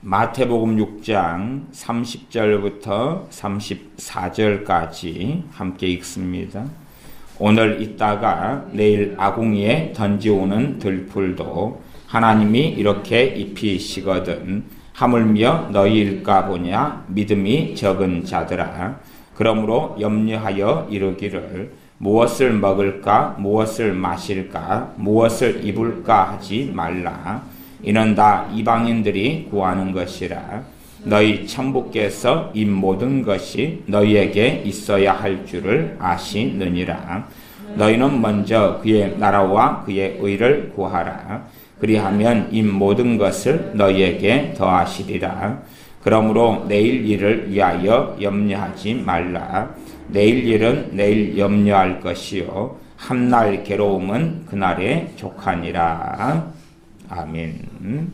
마태복음 6장 30절부터 34절까지 함께 읽습니다. 오늘 있다가 내일 아궁이에 던지오는 들풀도 하나님이 이렇게 입히시거든 하물며 너희일까 보냐 믿음이 적은 자들아. 그러므로 염려하여 이르기를 무엇을 먹을까 무엇을 마실까 무엇을 입을까 하지 말라. 이는 다 이방인들이 구하는 것이라. 너희 천부께서 이 모든 것이 너희에게 있어야 할 줄을 아시느니라. 너희는 먼저 그의 나라와 그의 의를 구하라. 그리하면 이 모든 것을 너희에게 더하시리라. 그러므로 내일 일을 위하여 염려하지 말라. 내일 일은 내일 염려할 것이요 한날 괴로움은 그날에 족하니라. 아멘.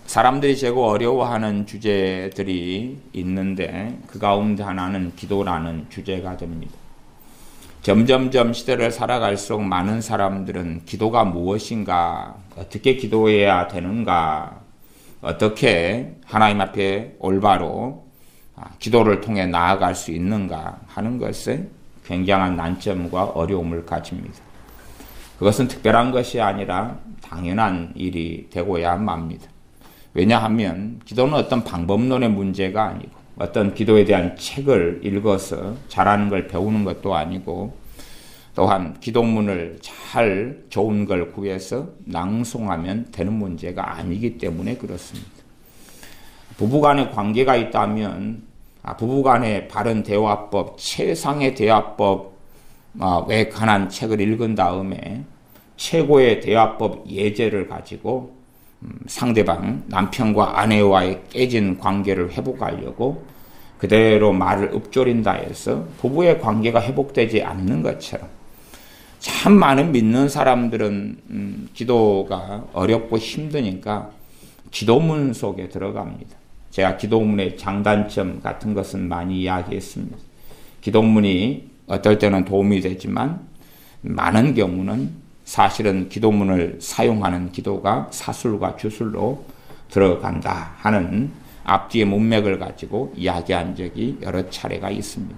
사람들이 제고 어려워하는 주제들이 있는데 그 가운데 하나는 기도라는 주제가 됩니다. 점점점 시대를 살아갈수록 많은 사람들은 기도가 무엇인가, 어떻게 기도해야 되는가, 어떻게 하나님 앞에 올바로 기도를 통해 나아갈 수 있는가 하는 것에 굉장한 난점과 어려움을 가집니다. 그것은 특별한 것이 아니라 당연한 일이 되고야 맙니다. 왜냐하면 기도는 어떤 방법론의 문제가 아니고 어떤 기도에 대한 책을 읽어서 잘하는 걸 배우는 것도 아니고 또한 기도문을 잘 좋은 걸 구해서 낭송하면 되는 문제가 아니기 때문에 그렇습니다. 부부간의 관계가 있다면 부부간의 바른 대화법, 최상의 대화법 에 관한 책을 읽은 다음에 최고의 대화법 예제를 가지고 상대방 남편과 아내와의 깨진 관계를 회복하려고 그대로 말을 읊조린다 해서 부부의 관계가 회복되지 않는 것처럼 참 많은 믿는 사람들은 기도가 어렵고 힘드니까 기도문 속에 들어갑니다. 제가 기도문의 장단점 같은 것은 많이 이야기했습니다. 기도문이 어떨 때는 도움이 되지만 많은 경우는 사실은 기도문을 사용하는 기도가 사술과 주술로 들어간다 하는 앞뒤의 문맥을 가지고 이야기한 적이 여러 차례가 있습니다.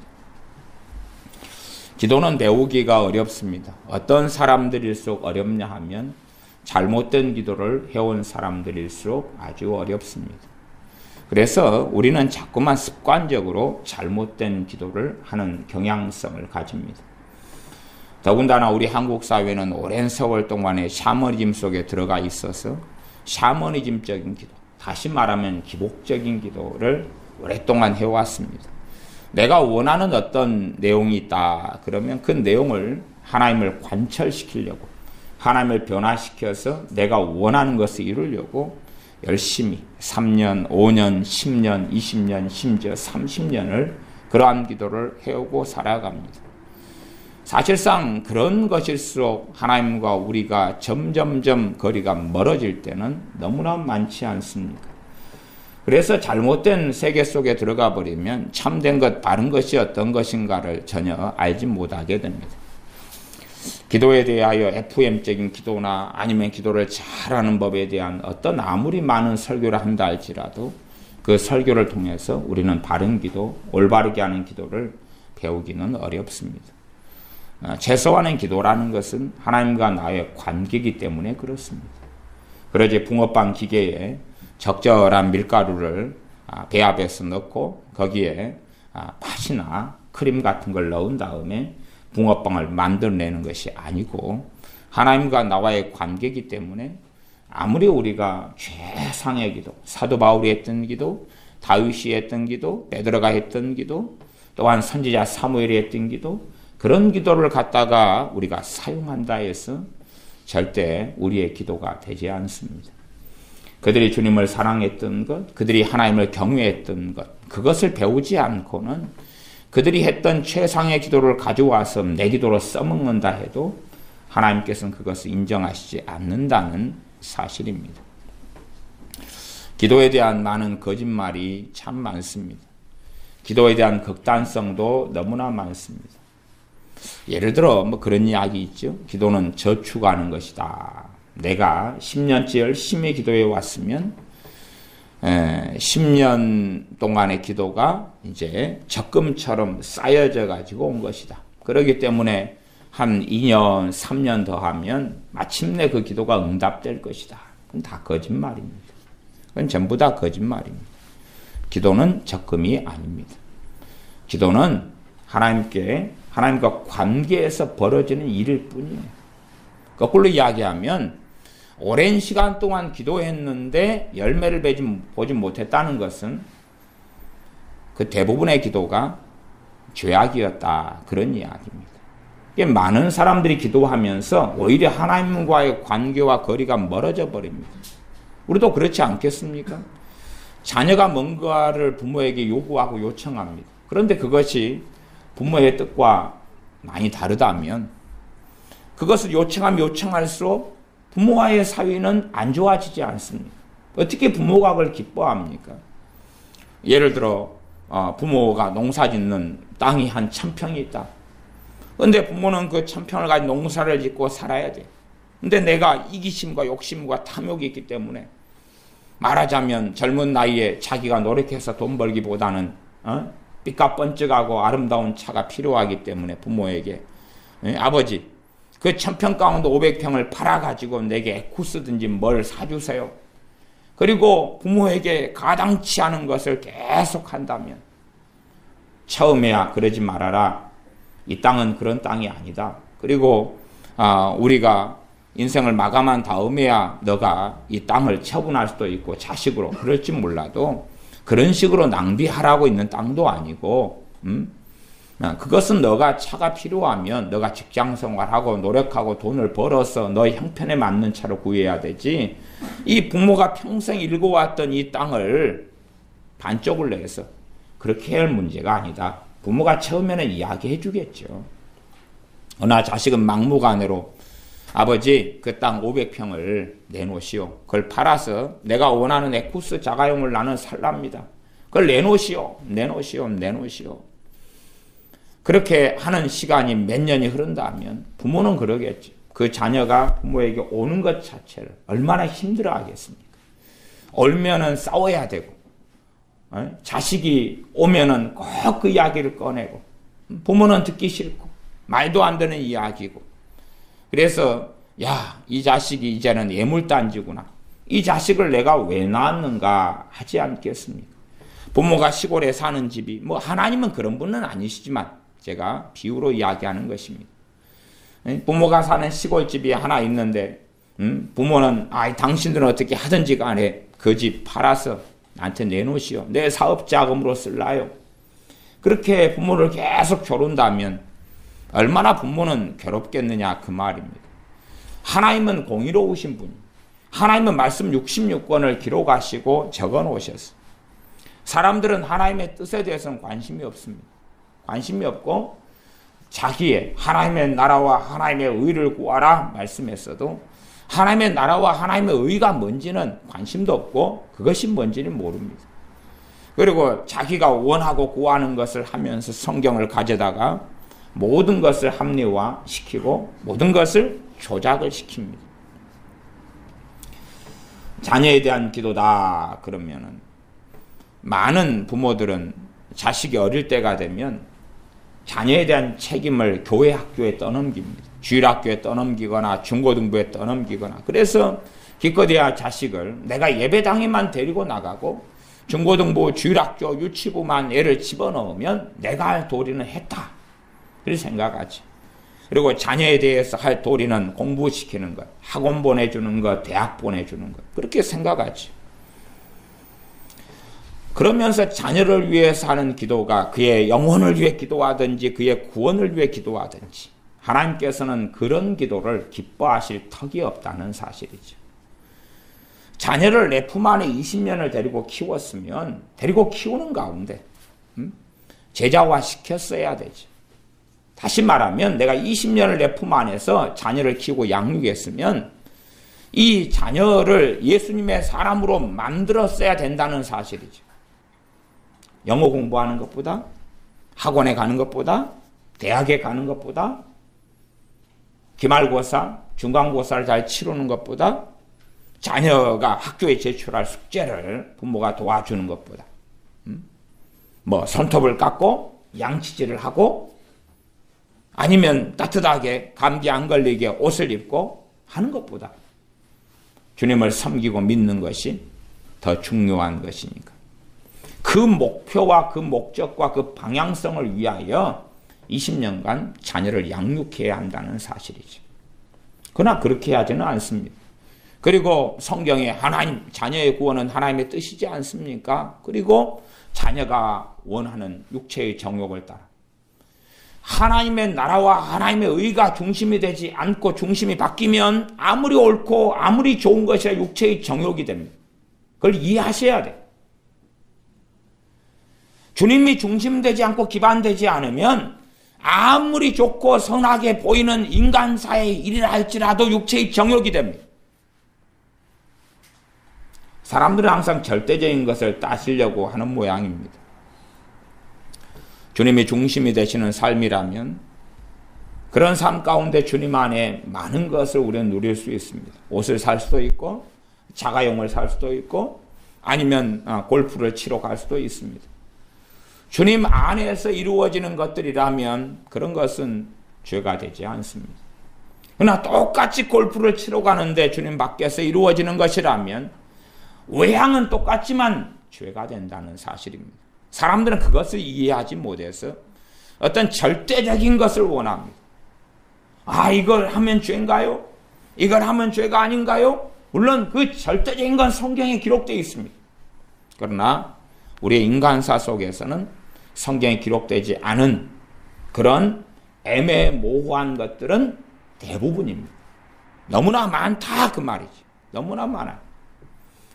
기도는 배우기가 어렵습니다. 어떤 사람들일수록 어렵냐 하면 잘못된 기도를 해온 사람들일수록 아주 어렵습니다. 그래서 우리는 자꾸만 습관적으로 잘못된 기도를 하는 경향성을 가집니다. 더군다나 우리 한국 사회는 오랜 세월 동안에 샤머니즘 속에 들어가 있어서 샤머니즘적인 기도, 다시 말하면 기복적인 기도를 오랫동안 해왔습니다. 내가 원하는 어떤 내용이 있다 그러면 그 내용을 하나님을 관철시키려고 하나님을 변화시켜서 내가 원하는 것을 이루려고 열심히 3년, 5년, 10년, 20년, 심지어 30년을 그러한 기도를 해오고 살아갑니다. 사실상 그런 것일수록 하나님과 우리가 점점점 거리가 멀어질 때는 너무나 많지 않습니까? 그래서 잘못된 세계 속에 들어가 버리면 참된 것, 바른 것이 어떤 것인가를 전혀 알지 못하게 됩니다. 기도에 대하여 FM적인 기도나 아니면 기도를 잘하는 법에 대한 어떤 아무리 많은 설교를 한다 할지라도 그 설교를 통해서 우리는 바른 기도, 올바르게 하는 기도를 배우기는 어렵습니다. 최소한의 기도라는 것은 하나님과 나의 관계이기 때문에 그렇습니다. 그러지 붕어빵 기계에 적절한 밀가루를 배합해서 넣고 거기에 팥이나 크림 같은 걸 넣은 다음에 붕어빵을 만들어내는 것이 아니고 하나님과 나와의 관계이기 때문에 아무리 우리가 최상의 기도, 사도 바울이 했던 기도, 다윗이 했던 기도, 베드로가 했던 기도, 또한 선지자 사무엘이 했던 기도, 그런 기도를 갖다가 우리가 사용한다 해서 절대 우리의 기도가 되지 않습니다. 그들이 주님을 사랑했던 것, 그들이 하나님을 경외했던 것, 그것을 배우지 않고는 그들이 했던 최상의 기도를 가져와서 내 기도로 써먹는다 해도 하나님께서는 그것을 인정하시지 않는다는 사실입니다. 기도에 대한 많은 거짓말이 참 많습니다. 기도에 대한 극단성도 너무나 많습니다. 예를 들어 그런 이야기 있죠. 기도는 저축하는 것이다. 내가 10년째 열심히 기도해 왔으면 10년 동안의 기도가 이제 적금처럼 쌓여져 가지고 온 것이다. 그렇기 때문에 한 2년, 3년 더 하면 마침내 그 기도가 응답될 것이다. 그건 다 거짓말입니다. 그건 전부 다 거짓말입니다. 기도는 적금이 아닙니다. 기도는 하나님과 관계에서 벌어지는 일일 뿐이에요. 거꾸로 이야기하면 오랜 시간 동안 기도했는데 열매를 보지 못했다는 것은 그 대부분의 기도가 죄악이었다. 그런 이야기입니다. 많은 사람들이 기도하면서 오히려 하나님과의 관계와 거리가 멀어져 버립니다. 우리도 그렇지 않겠습니까? 자녀가 뭔가를 부모에게 요구하고 요청합니다. 그런데 그것이 부모의 뜻과 많이 다르다면 그것을 요청할수록 부모와의 사이는 안 좋아지지 않습니까? 어떻게 부모가 그걸 기뻐합니까? 예를 들어 부모가 농사 짓는 땅이 한 1000평이 있다. 그런데 부모는 그 1000평을 가지고 농사를 짓고 살아야 돼. 근데 내가 이기심과 욕심과 탐욕이 있기 때문에 말하자면 젊은 나이에 자기가 노력해서 돈 벌기보다는 삐까뻔쩍하고 아름다운 차가 필요하기 때문에 부모에게 아버지 그 1000평 가운데 500평을 팔아가지고 내게 에쿠스든지 뭘 사주세요. 그리고 부모에게 가당치 않은 것을 계속 한다면 처음에야 그러지 말아라. 이 땅은 그런 땅이 아니다. 그리고 우리가 인생을 마감한 다음에야 너가 이 땅을 처분할 수도 있고 자식으로 그럴지 몰라도 그런 식으로 낭비하라고 있는 땅도 아니고 그것은 너가 차가 필요하면 너가 직장 생활하고 노력하고 돈을 벌어서 너의 형편에 맞는 차를 구해야 되지. 이 부모가 평생 일궈왔던 이 땅을 반쪽을 내서 그렇게 할 문제가 아니다. 부모가 처음에는 이야기해 주겠죠. 그러나 자식은 막무가내로 아버지 그 땅 500평을 내놓으시오. 그걸 팔아서 내가 원하는 에쿠스 자가용을 나는 살랍니다. 그걸 내놓으시오. 그렇게 하는 시간이 몇 년이 흐른다면 부모는 그러겠죠. 그 자녀가 부모에게 오는 것 자체를 얼마나 힘들어 하겠습니까? 얼면은 싸워야 되고 자식이 오면은 꼭 그 이야기를 꺼내고 부모는 듣기 싫고 말도 안 되는 이야기고 그래서 야, 이 자식이 이제는 예물단지구나. 이 자식을 내가 왜 낳았는가 하지 않겠습니까? 부모가 시골에 사는 집이 하나님은 그런 분은 아니시지만 제가 비유로 이야기하는 것입니다. 부모가 사는 시골집이 하나 있는데 부모는 당신들은 어떻게 하든지 간에 그 집 팔아서 나한테 내놓으시오. 내 사업자금으로 쓸라요. 그렇게 부모를 계속 조른다면 얼마나 부모는 괴롭겠느냐 그 말입니다. 하나님은 공의로우신 분입니다. 하나님은 말씀 66권을 기록하시고 적어놓으셨어요. 사람들은 하나님의 뜻에 대해서는 관심이 없습니다. 관심이 없고 자기의 하나님의 나라와 하나님의 의를 구하라 말씀했어도 하나님의 나라와 하나님의 의가 뭔지는 관심도 없고 그것이 뭔지는 모릅니다. 그리고 자기가 원하고 구하는 것을 하면서 성경을 가져다가 모든 것을 합리화시키고 모든 것을 조작을 시킵니다. 자녀에 대한 기도다 그러면은 많은 부모들은 자식이 어릴 때가 되면 자녀에 대한 책임을 교회 학교에 떠넘깁니다. 주일학교에 떠넘기거나 중고등부에 떠넘기거나 그래서 기껏해야 자식을 내가 예배당에만 데리고 나가고 중고등부, 주일학교, 유치부만 애를 집어넣으면 내가 할 도리는 했다. 그렇게 생각하지. 그리고 자녀에 대해서 할 도리는 공부시키는 것, 학원 보내주는 것, 대학 보내주는 것 그렇게 생각하지. 그러면서 자녀를 위해서 하는 기도가 그의 영혼을 위해 기도하든지 그의 구원을 위해 기도하든지 하나님께서는 그런 기도를 기뻐하실 턱이 없다는 사실이죠. 자녀를 내 품 안에 20년을 데리고 키웠으면 데리고 키우는 가운데 제자화 시켰어야 되죠. 다시 말하면 내가 20년을 내 품 안에서 자녀를 키우고 양육했으면 이 자녀를 예수님의 사람으로 만들었어야 된다는 사실이죠. 영어 공부하는 것보다 학원에 가는 것보다 대학에 가는 것보다 기말고사 중간고사를 잘 치르는 것보다 자녀가 학교에 제출할 숙제를 부모가 도와주는 것보다 뭐 손톱을 깎고 양치질을 하고 아니면 따뜻하게 감기 안 걸리게 옷을 입고 하는 것보다 주님을 섬기고 믿는 것이 더 중요한 것이니까 그 목표와 그 목적과 그 방향성을 위하여 20년간 자녀를 양육해야 한다는 사실이죠. 그러나 그렇게 하지는 않습니다. 그리고 성경에 하나님, 자녀의 구원은 하나님의 뜻이지 않습니까? 그리고 자녀가 원하는 육체의 정욕을 따라 하나님의 나라와 하나님의 의가 중심이 되지 않고 중심이 바뀌면 아무리 옳고 아무리 좋은 것이라 육체의 정욕이 됩니다. 그걸 이해하셔야 돼요. 주님이 중심되지 않고 기반되지 않으면 아무리 좋고 선하게 보이는 인간사의 일이라 할지라도 육체의 정욕이 됩니다. 사람들은 항상 절대적인 것을 따지려고 하는 모양입니다. 주님이 중심이 되시는 삶이라면 그런 삶 가운데 주님 안에 많은 것을 우리는 누릴 수 있습니다. 옷을 살 수도 있고 자가용을 살 수도 있고 아니면 골프를 치러 갈 수도 있습니다. 주님 안에서 이루어지는 것들이라면 그런 것은 죄가 되지 않습니다. 그러나 똑같이 골프를 치러 가는데 주님 밖에서 이루어지는 것이라면 외향은 똑같지만 죄가 된다는 사실입니다. 사람들은 그것을 이해하지 못해서 어떤 절대적인 것을 원합니다. 아, 이걸 하면 죄인가요? 이걸 하면 죄가 아닌가요? 물론 그 절대적인 건 성경에 기록되어 있습니다. 그러나 우리의 인간사 속에서는 성경에 기록되지 않은 그런 애매모호한 것들은 대부분입니다. 너무나 많다 그 말이지. 너무나 많아요.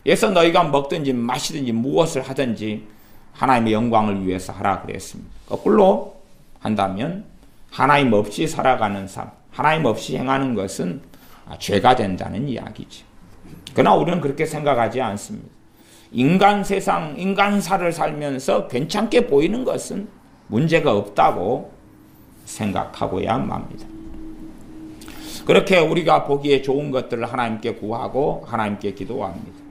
그래서 너희가 먹든지 마시든지 무엇을 하든지 하나님의 영광을 위해서 하라 그랬습니다. 거꾸로 한다면 하나님 없이 살아가는 삶, 하나님 없이 행하는 것은 죄가 된다는 이야기죠. 그러나 우리는 그렇게 생각하지 않습니다. 인간 세상, 인간사를 살면서 괜찮게 보이는 것은 문제가 없다고 생각하고야 합니다. 그렇게 우리가 보기에 좋은 것들을 하나님께 구하고 하나님께 기도합니다.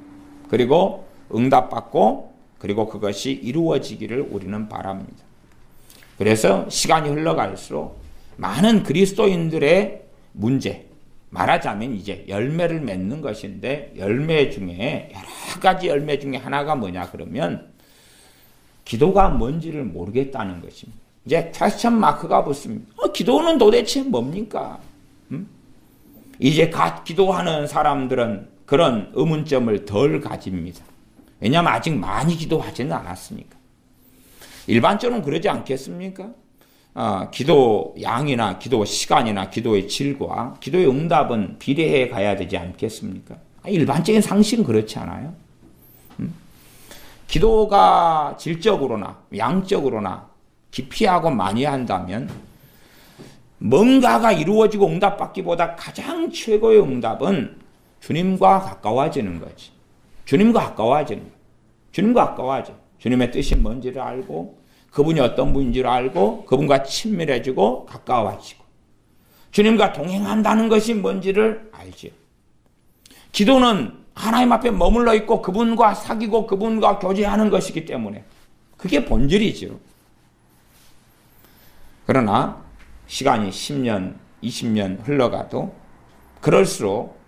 그리고 응답받고 그리고 그것이 이루어지기를 우리는 바랍니다. 그래서 시간이 흘러갈수록 많은 그리스도인들의 문제, 말하자면 이제 열매를 맺는 것인데 열매 중에 여러 가지 열매 중에 하나가 뭐냐 그러면 기도가 뭔지를 모르겠다는 것입니다. 이제 퀘스천 마크가 붙습니다. 기도는 도대체 뭡니까? 이제 기도하는 사람들은 그런 의문점을 덜 가집니다. 왜냐하면 아직 많이 기도하지는 않았으니까. 일반적으로는 그러지 않겠습니까? 기도 양이나 기도 시간이나 기도의 질과 기도의 응답은 비례해 가야 되지 않겠습니까? 일반적인 상식은 그렇지 않아요? 기도가 질적으로나 양적으로나 깊이하고 많이 한다면 뭔가가 이루어지고 응답받기보다 가장 최고의 응답은 주님과 가까워지는 거지. 주님과 가까워지는 거예요. 주님과 가까워져. 주님의 뜻이 뭔지를 알고 그분이 어떤 분인지를 알고 그분과 친밀해지고 가까워지고 주님과 동행한다는 것이 뭔지를 알죠. 기도는 하나님 앞에 머물러 있고 그분과 사귀고 그분과 교제하는 것이기 때문에 그게 본질이죠. 그러나 시간이 10년, 20년 흘러가도 그럴수록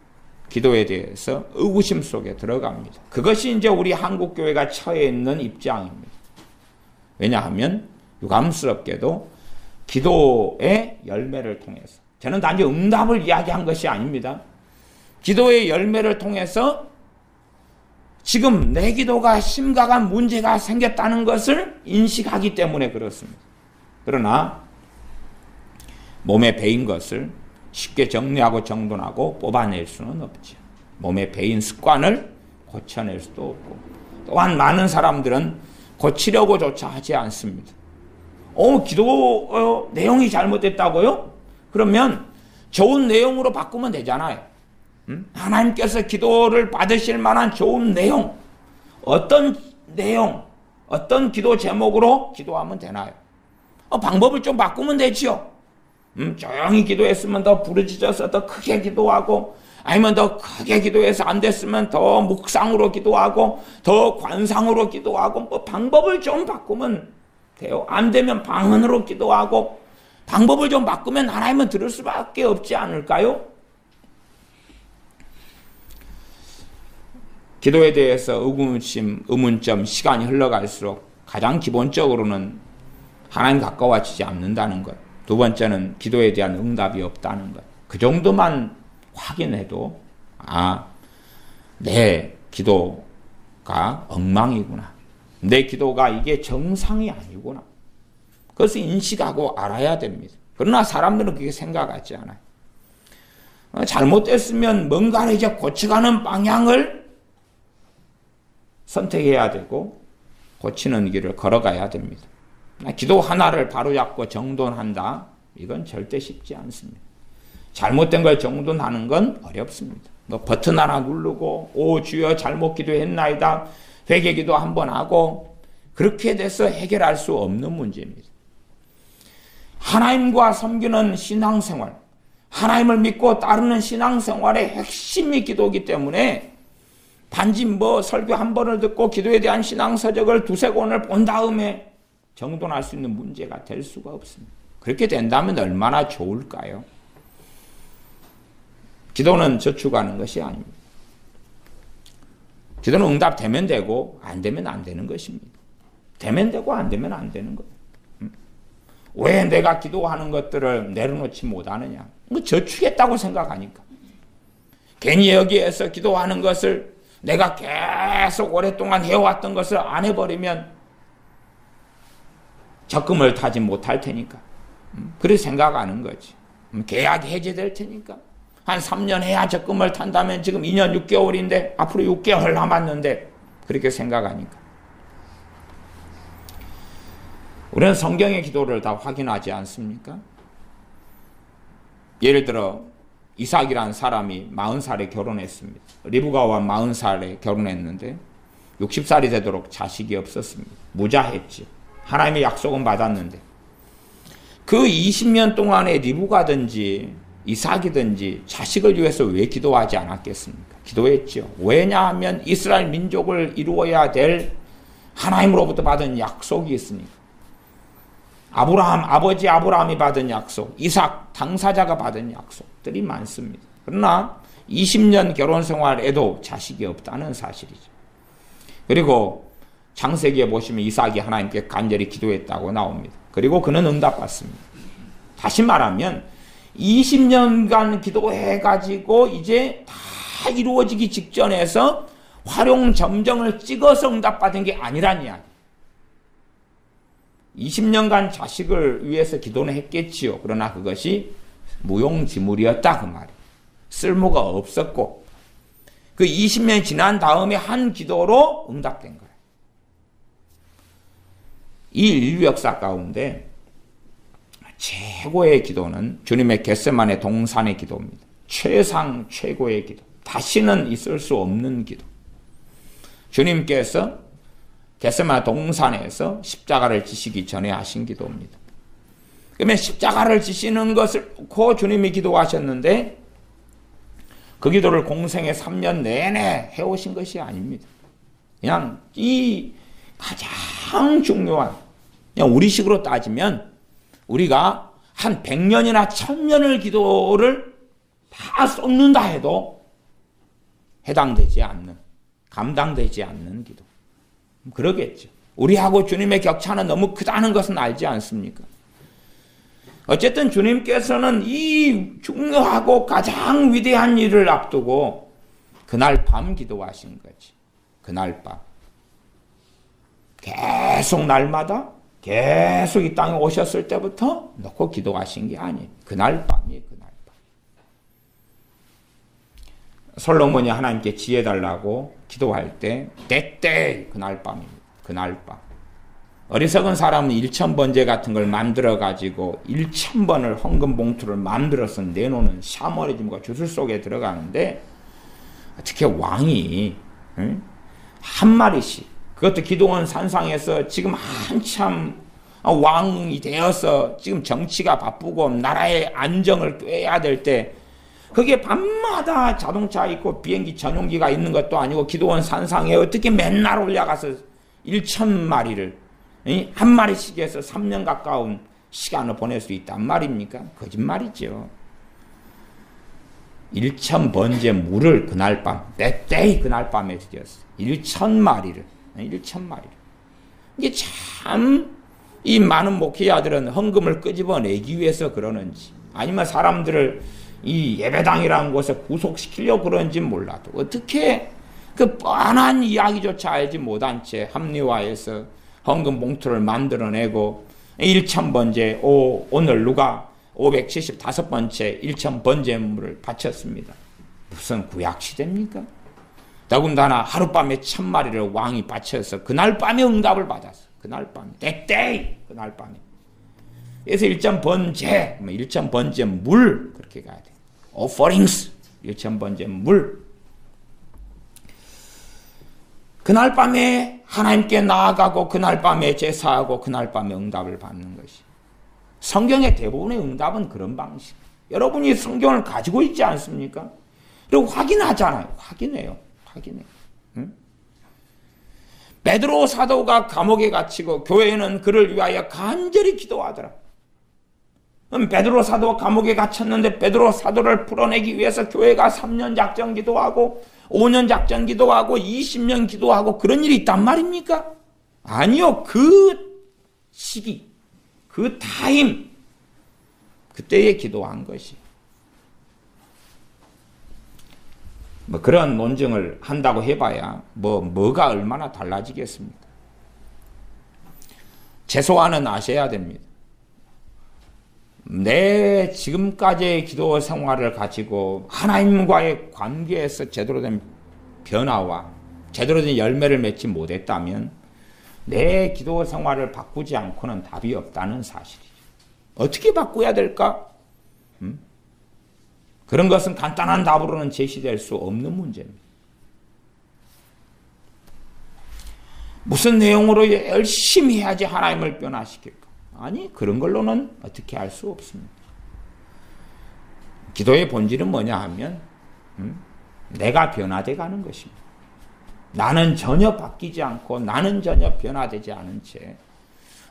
기도에 대해서 의구심 속에 들어갑니다. 그것이 이제 우리 한국교회가 처해 있는 입장입니다. 왜냐하면 유감스럽게도 기도의 열매를 통해서 저는 단지 응답을 이야기한 것이 아닙니다. 기도의 열매를 통해서 지금 내 기도가 심각한 문제가 생겼다는 것을 인식하기 때문에 그렇습니다. 그러나 몸에 배인 것을 쉽게 정리하고 정돈하고 뽑아낼 수는 없죠. 몸에 배인 습관을 고쳐낼 수도 없고 또한 많은 사람들은 고치려고조차 하지 않습니다. 기도 내용이 잘못됐다고요? 그러면 좋은 내용으로 바꾸면 되잖아요. 하나님께서 기도를 받으실 만한 좋은 내용, 어떤 내용, 어떤 기도 제목으로 기도하면 되나요? 방법을 좀 바꾸면 되지요. 조용히 기도했으면 더 부르짖어서 더 크게 기도하고, 아니면 더 크게 기도해서 안 됐으면 더 묵상으로 기도하고, 더 관상으로 기도하고, 뭐 방법을 좀 바꾸면 돼요. 안 되면 방언으로 기도하고, 방법을 좀 바꾸면 하나님은 들을 수밖에 없지 않을까요? 기도에 대해서 의문점, 시간이 흘러갈수록 가장 기본적으로는 하나님 가까워지지 않는다는 것. 두 번째는 기도에 대한 응답이 없다는 것. 그 정도만 확인해도 내 기도가 엉망이구나. 내 기도가 이게 정상이 아니구나. 그것을 인식하고 알아야 됩니다. 그러나 사람들은 그렇게 생각하지 않아요. 잘못됐으면 뭔가를 이제 고쳐가는 방향을 선택해야 되고 고치는 길을 걸어가야 됩니다. 기도 하나를 바로잡고 정돈한다? 이건 절대 쉽지 않습니다. 잘못된 걸 정돈하는 건 어렵습니다. 버튼 하나 누르고 오 주여 잘못 기도했나이다. 회개기도 한번 하고 그렇게 돼서 해결할 수 없는 문제입니다. 하나님과 섬기는 신앙생활, 하나님을 믿고 따르는 신앙생활의 핵심이 기도이기 때문에 단지 설교 한 번을 듣고 기도에 대한 신앙서적을 두세 권을 본 다음에 정돈할 수 있는 문제가 될 수가 없습니다. 그렇게 된다면 얼마나 좋을까요? 기도는 저축하는 것이 아닙니다. 기도는 응답되면 되고 안 되면 안 되는 것입니다. 되면 되고 안 되면 안 되는 거예요. 왜 내가 기도하는 것들을 내려놓지 못하느냐? 저축했다고 생각하니까. 괜히 여기에서 기도하는 것을 내가 계속 오랫동안 해왔던 것을 안 해버리면 적금을 타지 못할 테니까. 그렇게 생각하는 거지. 계약이 해제될 테니까. 한 3년 해야 적금을 탄다면 지금 2년 6개월인데 앞으로 6개월 남았는데 그렇게 생각하니까. 우리는 성경의 기도를 다 확인하지 않습니까? 예를 들어 이삭이라는 사람이 40살에 결혼했습니다. 리브가와 40살에 결혼했는데 60살이 되도록 자식이 없었습니다. 무자했지. 하나님의 약속은 받았는데 그 20년 동안에 리브가든지 이삭이든지 자식을 위해서 왜 기도하지 않았겠습니까? 기도했죠. 왜냐하면 이스라엘 민족을 이루어야 될 하나님으로부터 받은 약속이 있으니까. 아버지 아브라함이 받은 약속, 이삭 당사자가 받은 약속들이 많습니다. 그러나 20년 결혼 생활에도 자식이 없다는 사실이죠. 그리고 창세기에 보시면 이삭이 하나님께 간절히 기도했다고 나옵니다. 그리고 그는 응답받습니다. 다시 말하면 20년간 기도해가지고 이제 다 이루어지기 직전에서 활용점정을 찍어서 응답받은 게 아니란 이야기. 20년간 자식을 위해서 기도는 했겠지요. 그러나 그것이 무용지물이었다 그 말이에요. 쓸모가 없었고 그 20년이 지난 다음에 한 기도로 응답된 거예요. 이 인류 역사 가운데 최고의 기도는 주님의 겟세마네 동산의 기도입니다. 최고의 기도. 다시는 있을 수 없는 기도. 주님께서 겟세마네 동산에서 십자가를 지시기 전에 하신 기도입니다. 그러면 십자가를 지시는 것을 놓고 주님이 기도하셨는데 그 기도를 공생의 3년 내내 해오신 것이 아닙니다. 그냥 이 가장 중요한, 그냥 우리식으로 따지면 우리가 한 100년이나 1000년을 기도를 다 쏟는다 해도 해당되지 않는, 감당되지 않는 기도. 그러겠죠. 우리하고 주님의 격차는 너무 크다는 것은 알지 않습니까? 어쨌든 주님께서는 이 중요하고 가장 위대한 일을 앞두고 그날 밤 기도하신 거지. 그날 밤. 계속 날마다 계속 이 땅에 오셨을 때부터 놓고 기도하신 게 아니에요. 그날 밤이에요. 그날 밤. 솔로몬이 하나님께 지혜 달라고 기도할 때 때때 그날 밤입니다. 그날 밤. 어리석은 사람은 1000번제 같은 걸 만들어가지고 1000번을 헌금 봉투를 만들어서 내놓는 샤머니즘과 주술 속에 들어가는데 어떻게 왕이 한 마리씩, 그것도 기도원 산상에서 지금 한참 왕이 되어서 지금 정치가 바쁘고 나라의 안정을 꾀해야 될 때 그게 밤마다 자동차 있고 비행기 전용기가 있는 것도 아니고 기도원 산상에 어떻게 맨날 올라가서 1,000마리를 한 마리씩 해서 3년 가까운 시간을 보낼 수 있단 말입니까? 거짓말이죠. 1,000번째 물을 그날 밤, 때때이 그날 밤에 드렸어요. 1,000마리를. 이게 참 이 많은 목회자들은 헌금을 끄집어내기 위해서 그러는지 아니면 사람들을 이 예배당이라는 곳에 구속시키려고 그런지 몰라도 어떻게 그 뻔한 이야기조차 알지 못한 채 합리화해서 헌금 봉투를 만들어내고 1,000번째 오늘 누가 575번째 1,000번째물을 바쳤습니다. 무슨 구약시대입니까? 더군다나 하룻밤에 1,000마리를 왕이 바쳐서 그날 밤에 응답을 받았어. 그날 밤에 때때이 그날 밤에. 그래서 1,000번째 1,000번째 물 그렇게 가야 돼. offerings 1,000번째 물. 그날 밤에 하나님께 나아가고 그날 밤에 제사하고 그날 밤에 응답을 받는 것이. 성경의 대부분의 응답은 그런 방식. 여러분이 성경을 가지고 있지 않습니까? 그리고 확인하잖아요. 확인해요. 응? 베드로 사도가 감옥에 갇히고 교회는 그를 위하여 간절히 기도하더라. 베드로 사도가 감옥에 갇혔는데 베드로 사도를 풀어내기 위해서 교회가 3년 작전 기도하고 5년 작전 기도하고 20년 기도하고 그런 일이 있단 말입니까? 아니요. 그 시기, 그 타임, 그때에 기도한 것이. 뭐 그런 논증을 한다고 해봐야 뭐가 얼마나 달라지겠습니까? 최소한은 아셔야 됩니다. 내 지금까지의 기도 생활을 가지고 하나님과의 관계에서 제대로 된 변화와 제대로 된 열매를 맺지 못했다면 내 기도 생활을 바꾸지 않고는 답이 없다는 사실이죠. 어떻게 바꿔야 될까? 그런 것은 간단한 답으로는 제시될 수 없는 문제입니다. 무슨 내용으로 열심히 해야지 하나님을 변화시킬까? 아니, 그런 걸로는 어떻게 할 수 없습니다. 기도의 본질은 뭐냐 하면 내가 변화돼 가는 것입니다. 나는 전혀 바뀌지 않고 나는 전혀 변화되지 않은 채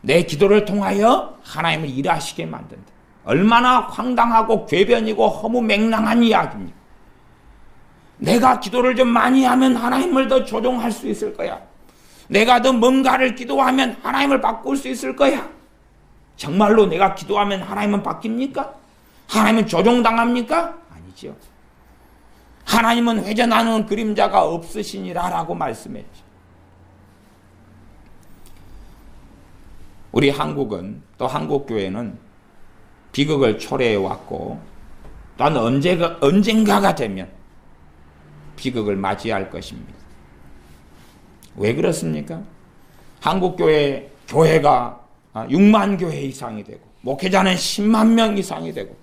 내 기도를 통하여 하나님을 일하시게 만든다. 얼마나 황당하고 궤변이고 허무맹랑한 이야기입니까? 내가 기도를 좀 많이 하면 하나님을 더 조종할 수 있을 거야. 내가 더 뭔가를 기도하면 하나님을 바꿀 수 있을 거야. 정말로 내가 기도하면 하나님은 바뀝니까? 하나님은 조종당합니까? 아니죠. 하나님은 회전하는 그림자가 없으시니라 라고 말씀했죠. 우리 한국은 또 한국교회는 비극을 초래해 왔고 또한 언젠가가 되면 비극을 맞이할 것입니다. 왜 그렇습니까? 한국교회 교회가 6만 교회 이상이 되고 목회자는 10만 명 이상이 되고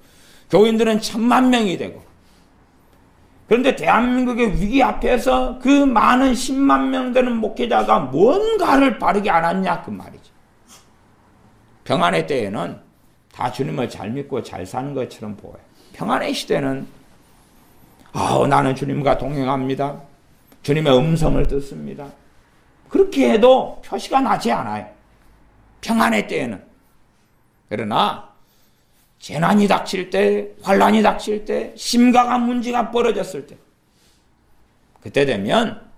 교인들은 1,000만 명이 되고 그런데 대한민국의 위기 앞에서 그 많은 10만 명 되는 목회자가 뭔가를 바르게 안 했냐 그 말이죠. 평안의 때에는 다 주님을 잘 믿고 잘 사는 것처럼 보여요. 평안의 시대는 나는 주님과 동행합니다. 주님의 음성을 듣습니다. 그렇게 해도 표시가 나지 않아요. 평안의 때에는. 그러나 재난이 닥칠 때, 환란이 닥칠 때, 심각한 문제가 벌어졌을 때 그때 되면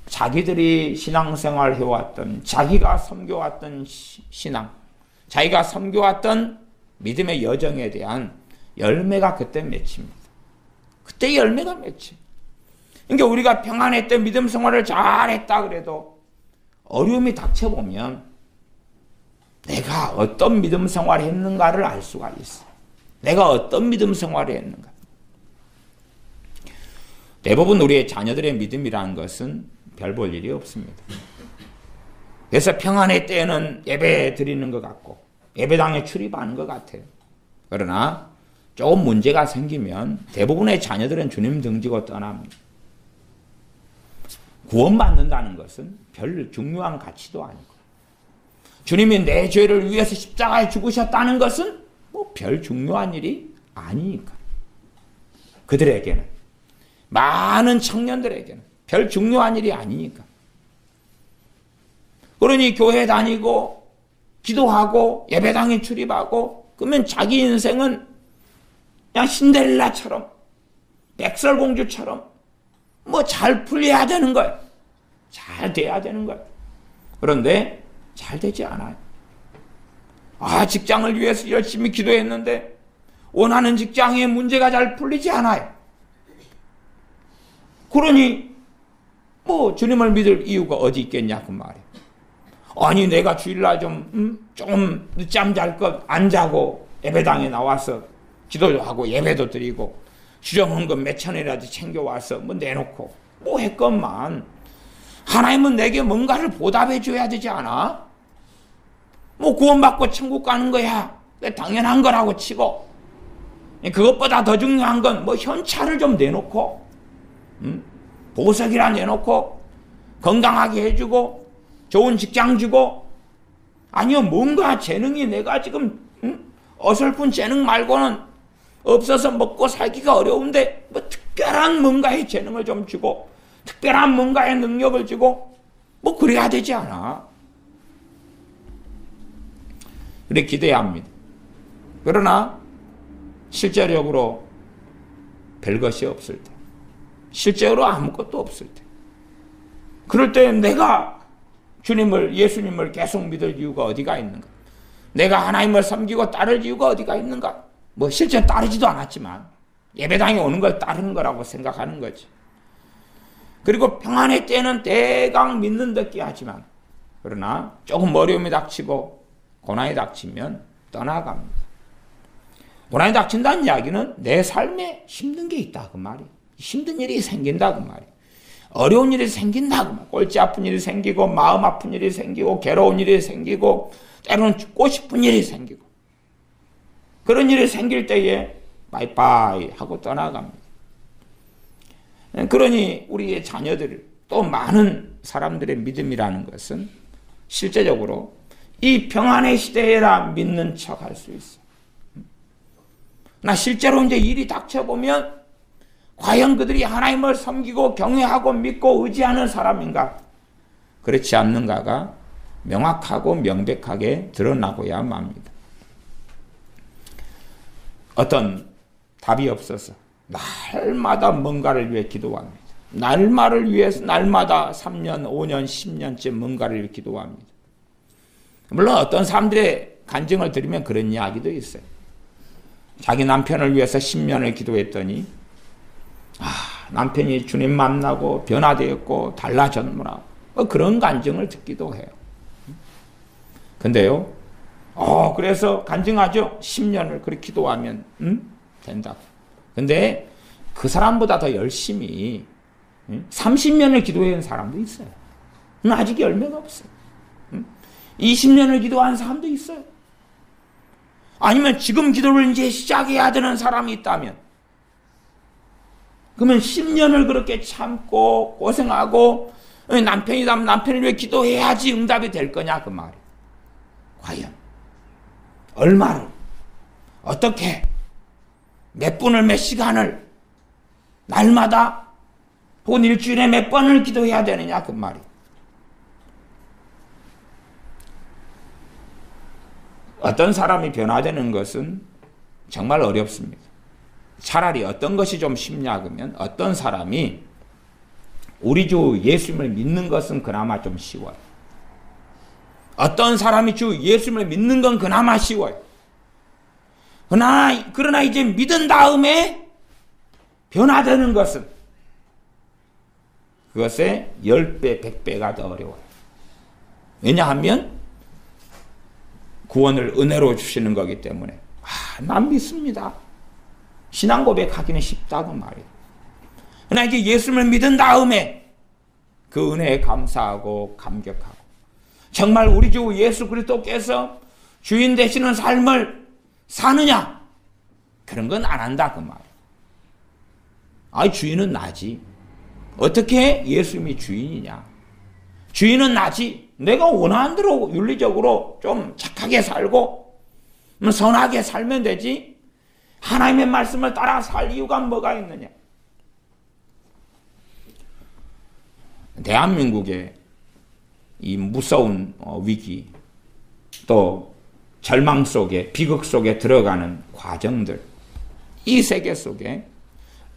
자기들이 신앙생활 해왔던 자기가 섬겨왔던 신앙 자기가 섬겨왔던 믿음의 여정에 대한 열매가 그때 맺힙니다. 그때 열매가 맺혀. 그러니까 우리가 평안의 때 믿음 생활을 잘했다 그래도 어려움이 닥쳐보면 내가 어떤 믿음 생활을 했는가를 알 수가 있어. 내가 어떤 믿음 생활을 했는가. 대부분 우리의 자녀들의 믿음이라는 것은 별 볼 일이 없습니다. 그래서 평안의 때에는 예배 드리는 것 같고 예배당에 출입하는 것 같아요. 그러나 조금 문제가 생기면 대부분의 자녀들은 주님 등지고 떠납니다. 구원받는다는 것은 별 중요한 가치도 아니고 주님이 내 죄를 위해서 십자가에 죽으셨다는 것은 뭐 별 중요한 일이 아니니까. 그들에게는, 많은 청년들에게는 별 중요한 일이 아니니까. 그러니 교회 다니고 기도하고 예배당에 출입하고 그러면 자기 인생은 그냥 신데렐라처럼 백설공주처럼 뭐 잘 풀려야 되는 거예요. 잘 돼야 되는 거예요. 그런데 잘 되지 않아요. 직장을 위해서 열심히 기도했는데 원하는 직장에 문제가 잘 풀리지 않아요. 그러니 뭐 주님을 믿을 이유가 어디 있겠냐 그 말이에요. 아니 내가 주일날 조금 늦잠 잘 것 안 자고 예배당에 나와서 기도도 하고 예배도 드리고 주정헌금 몇 천이라도 챙겨와서 뭐 내놓고 뭐 했건만 하나님은 내게 뭔가를 보답해 줘야 되지 않아? 뭐 구원받고 천국 가는 거야 당연한 거라고 치고 그것보다 더 중요한 건 뭐 현찰을 좀 내놓고 보석이라 내놓고 건강하게 해주고 좋은 직장 주고 아니요 뭔가 재능이 내가 지금 어설픈 재능 말고는 없어서 먹고 살기가 어려운데 뭐 특별한 뭔가의 재능을 좀 주고 특별한 뭔가의 능력을 주고 뭐 그래야 되지 않아. 그래 기대야 합니다. 그러나 실제적으로 별것이 없을 때 실제로 아무것도 없을 때 그럴 때 내가 예수님을 계속 믿을 이유가 어디가 있는가? 내가 하나님을 섬기고 따를 이유가 어디가 있는가? 뭐 실제 따르지도 않았지만 예배당에 오는 걸 따르는 거라고 생각하는 거지. 그리고 평안의 때는 대강 믿는 듯기 하지만 그러나 조금 어려움이 닥치고 고난이 닥치면 떠나갑니다. 고난이 닥친다는 이야기는 내 삶에 힘든 게 있다 그 말이에요. 힘든 일이 생긴다 그 말이에요. 어려운 일이 생긴다 그 말이에요. 골치 아픈 일이 생기고 마음 아픈 일이 생기고 괴로운 일이 생기고 때로는 죽고 싶은 일이 생기고 그런 일이 생길 때에 바이바이 하고 떠나갑니다. 그러니 우리의 자녀들 또 많은 사람들의 믿음이라는 것은 실제적으로 이 평안의 시대에라 믿는 척 할 수 있어. 나 실제로 이제 일이 닥쳐보면 과연 그들이 하나님을 섬기고 경외하고 믿고 의지하는 사람인가? 그렇지 않는가가 명확하고 명백하게 드러나고야 맙니다. 어떤 답이 없어서 날마다 뭔가를 위해 기도합니다. 날마를 위해서 날마다 3년, 5년, 10년째 뭔가를 위해 기도합니다. 물론 어떤 사람들의 간증을 들으면 그런 이야기도 있어요. 자기 남편을 위해서 10년을 기도했더니 남편이 주님 만나고 변화되었고 달라졌구나. 그런 간증을 듣기도 해요. 근데요, 그래서 간증하죠. 10년을 그렇게 기도하면 된다고. 근데 그 사람보다 더 열심히 30년을 기도한 사람도 있어요. 아직 열매가 없어요. 20년을 기도한 사람도 있어요. 아니면 지금 기도를 이제 시작해야 되는 사람이 있다면 그러면 10년을 그렇게 참고 고생하고 남편이라면 남편을 위해 기도해야지 응답이 될 거냐 그 말이에요. 과연 얼마로 어떻게 몇 분을 몇 시간을 날마다 혹은 일주일에 몇 번을 기도해야 되느냐 그 말이에요. 어떤 사람이 변화되는 것은 정말 어렵습니다. 차라리 어떤 것이 좀 쉽냐 그러면 어떤 사람이 우리 주 예수님을 믿는 것은 그나마 좀 쉬워요. 어떤 사람이 주 예수님을 믿는 건 그나마 쉬워요. 그러나 이제 믿은 다음에 변화되는 것은 그것의 10배, 100배가 더 어려워요. 왜냐하면 구원을 은혜로 주시는 거기 때문에 난 믿습니다. 신앙 고백하기는 쉽다고 말이에요. 그러나 이제 예수님을 믿은 다음에 그 은혜에 감사하고 감격하고 정말 우리 주 예수 그리스도께서 주인 되시는 삶을 사느냐? 그런 건 안 한다 그 말이에요. 주인은 나지. 어떻게 예수님이 주인이냐? 주인은 나지. 내가 원하는 대로 윤리적으로 좀 착하게 살고 선하게 살면 되지. 하나님의 말씀을 따라 살 이유가 뭐가 있느냐. 대한민국의 이 무서운 위기, 또 절망 속에, 비극 속에 들어가는 과정들, 이 세계 속에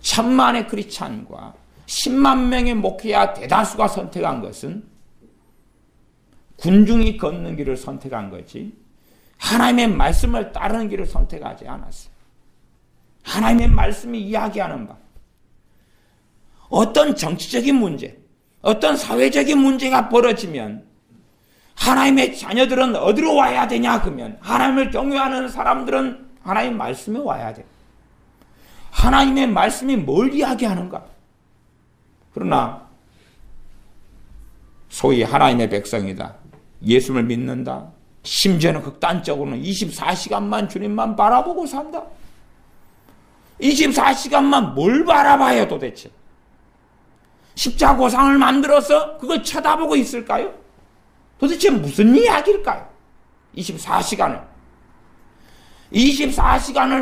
1,000만의 크리스찬과 10만 명의 목회자 대다수가 선택한 것은 군중이 걷는 길을 선택한 거지 하나님의 말씀을 따르는 길을 선택하지 않았어요. 하나님의 말씀이 이야기하는 바, 어떤 정치적인 문제, 어떤 사회적인 문제가 벌어지면 하나님의 자녀들은 어디로 와야 되냐 그러면 하나님을 경외하는 사람들은 하나님 말씀에 와야 돼. 하나님의 말씀이 뭘 이야기하는가? 그러나 소위 하나님의 백성이다, 예수를 믿는다, 심지어는 극단적으로는 24시간만 주님만 바라보고 산다. 24시간만 뭘 바라봐요 도대체? 십자고상을 만들어서 그걸 쳐다보고 있을까요? 도대체 무슨 이야기일까요? 24시간을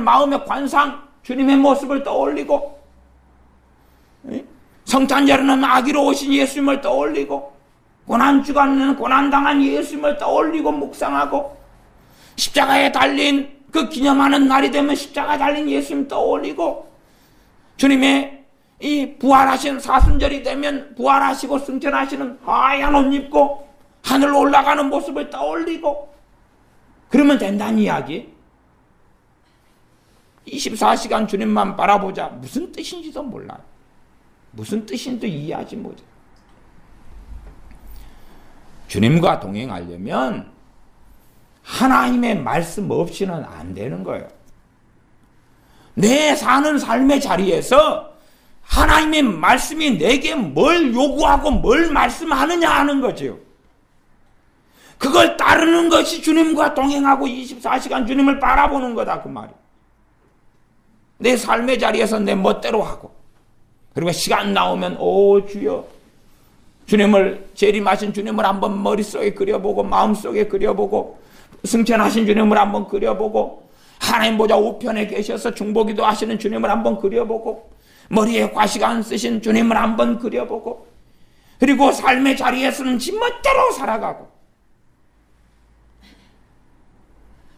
마음의 관상, 주님의 모습을 떠올리고, 성탄절에는 아기로 오신 예수님을 떠올리고, 고난주간에는 고난당한 예수님을 떠올리고 묵상하고, 십자가에 달린 그 기념하는 날이 되면 십자가에 달린 예수님 떠올리고, 주님의 이 부활하신 사순절이 되면 부활하시고 승천하시는 하얀 옷 입고 하늘로 올라가는 모습을 떠올리고 그러면 된다는 이야기. 24시간 주님만 바라보자. 무슨 뜻인지도 몰라요. 무슨 뜻인지도 이해하지 못해요. 주님과 동행하려면 하나님의 말씀 없이는 안 되는 거예요. 내 사는 삶의 자리에서 하나님의 말씀이 내게 뭘 요구하고 뭘 말씀하느냐 하는 거죠. 그걸 따르는 것이 주님과 동행하고 24시간 주님을 바라보는 거다 그 말이에요. 내 삶의 자리에서 내 멋대로 하고, 그리고 시간 나오면 오 주여, 주님을, 재림하신 주님을 한번 머릿속에 그려보고 마음속에 그려보고 승천하신 주님을 한번 그려보고 하나님 보좌 우편에 계셔서 중보기도 하시는 주님을 한번 그려보고 머리에 과식 안 쓰신 주님을 한번 그려보고, 그리고 삶의 자리에서는 지 멋대로 살아가고,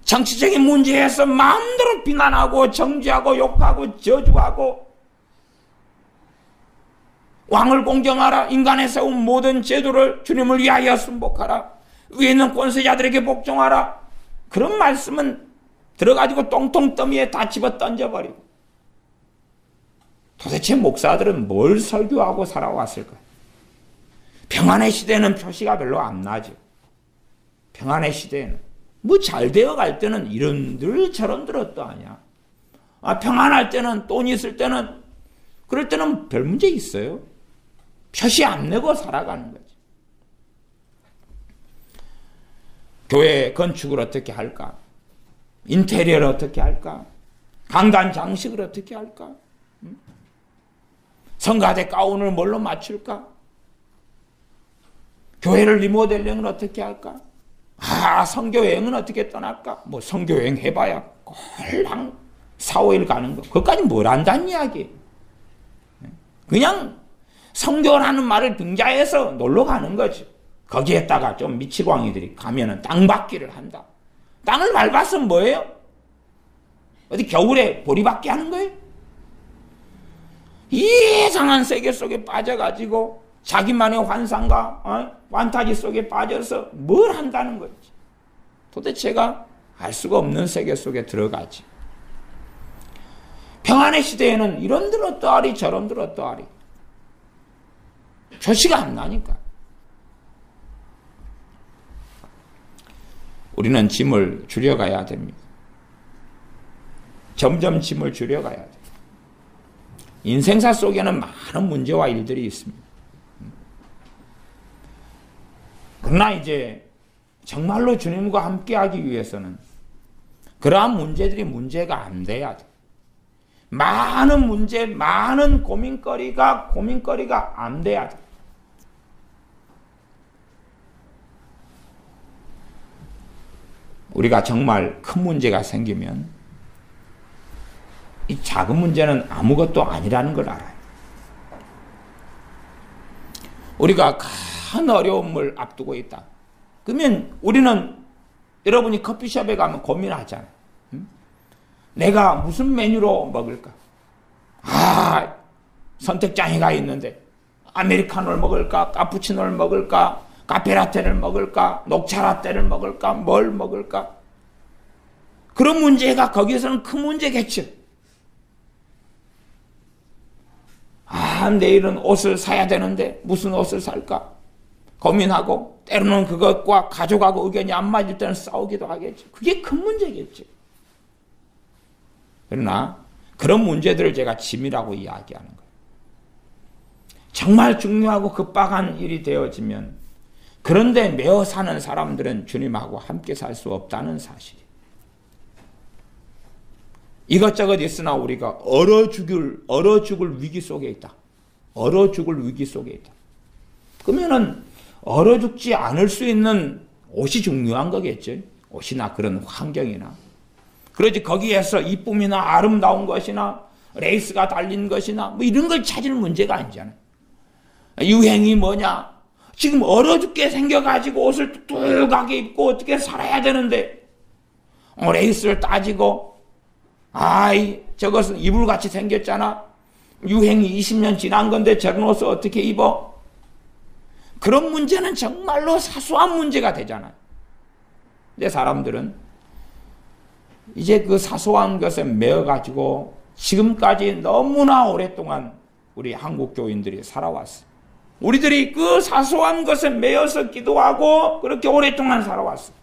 정치적인 문제에서 마음대로 비난하고 정죄하고 욕하고 저주하고, 왕을 공경하라, 인간에 세운 모든 제도를 주님을 위하여 순복하라, 위에 있는 권세자들에게 복종하라, 그런 말씀은 들어가지고 똥통 더미에 다 집어 던져버리고, 도대체 목사들은 뭘 설교하고 살아왔을까요? 평안의 시대는 표시가 별로 안 나죠. 평안의 시대에는 뭐 잘 되어갈 때는 이런들 저런들 어떠하냐. 평안할 때는, 돈 있을 때는, 그럴 때는 별 문제 있어요. 표시 안 내고 살아가는 거지. 교회 건축을 어떻게 할까? 인테리어를 어떻게 할까? 강단 장식을 어떻게 할까? 성가대 가운을 뭘로 맞출까? 교회를 리모델링을 어떻게 할까? 선교여행은 어떻게 떠날까? 뭐 선교여행 해봐야 꼴랑 4, 5일 가는 거. 그것까지 뭘 한다는 이야기. 그냥 선교라는 말을 빙자해서 놀러 가는 거지. 거기에다가 좀 미치광이들이 가면은 땅 밟기를 한다. 땅을 밟아서 뭐예요? 어디 겨울에 보리받기 하는 거예요? 이상한 세계 속에 빠져가지고 자기만의 환상과 판타지 속에 빠져서 뭘 한다는 거지. 도대체가 알 수가 없는 세계 속에 들어가지. 평안의 시대에는 이런들 어떠하리 저런들 어떠하리 표시가 안 나니까. 우리는 짐을 줄여가야 됩니다. 점점 짐을 줄여가야 돼요. 인생사 속에는 많은 문제와 일들이 있습니다. 그러나 이제 정말로 주님과 함께하기 위해서는 그러한 문제들이 문제가 안 돼야 돼. 많은 문제, 많은 고민거리가 안 돼야 돼. 우리가 정말 큰 문제가 생기면 이 작은 문제는 아무것도 아니라는 걸 알아요. 우리가 큰 어려움을 앞두고 있다. 그러면 우리는 여러분이 커피숍에 가면 고민하잖아요. 내가 무슨 메뉴로 먹을까? 선택장애가 있는데 아메리카노를 먹을까? 카푸치노를 먹을까? 카페라떼를 먹을까? 녹차라떼를 먹을까? 뭘 먹을까? 그런 문제가 거기에서는 큰 문제겠죠. 내일은 옷을 사야 되는데 무슨 옷을 살까? 고민하고 때로는 그것과 가족하고 의견이 안 맞을 때는 싸우기도 하겠죠. 그게 큰 문제겠죠. 그러나 그런 문제들을 제가 짐이라고 이야기하는 거예요. 정말 중요하고 급박한 일이 되어지면 그런데 매어 사는 사람들은 주님하고 함께 살 수 없다는 사실이에요. 이것저것 있으나 우리가 얼어 죽을 위기 속에 있다. 얼어 죽을 위기 속에 있다. 그러면은 얼어 죽지 않을 수 있는 옷이 중요한 거겠죠. 옷이나 그런 환경이나. 그러지 거기에서 이쁨이나 아름다운 것이나 레이스가 달린 것이나 뭐 이런 걸 찾을 문제가 아니잖아요. 유행이 뭐냐. 지금 얼어 죽게 생겨가지고 옷을 뚝뚝하게 입고 어떻게 살아야 되는데 레이스를 따지고 저것은 이불같이 생겼잖아. 유행이 20년 지난 건데 저런 옷을 어떻게 입어? 그런 문제는 정말로 사소한 문제가 되잖아요. 근데 사람들은 이제 그 사소한 것에 매여가지고 지금까지 너무나 오랫동안 우리 한국 교인들이 살아왔어요. 우리들이 그 사소한 것에 매여서 기도하고 그렇게 오랫동안 살아왔어요.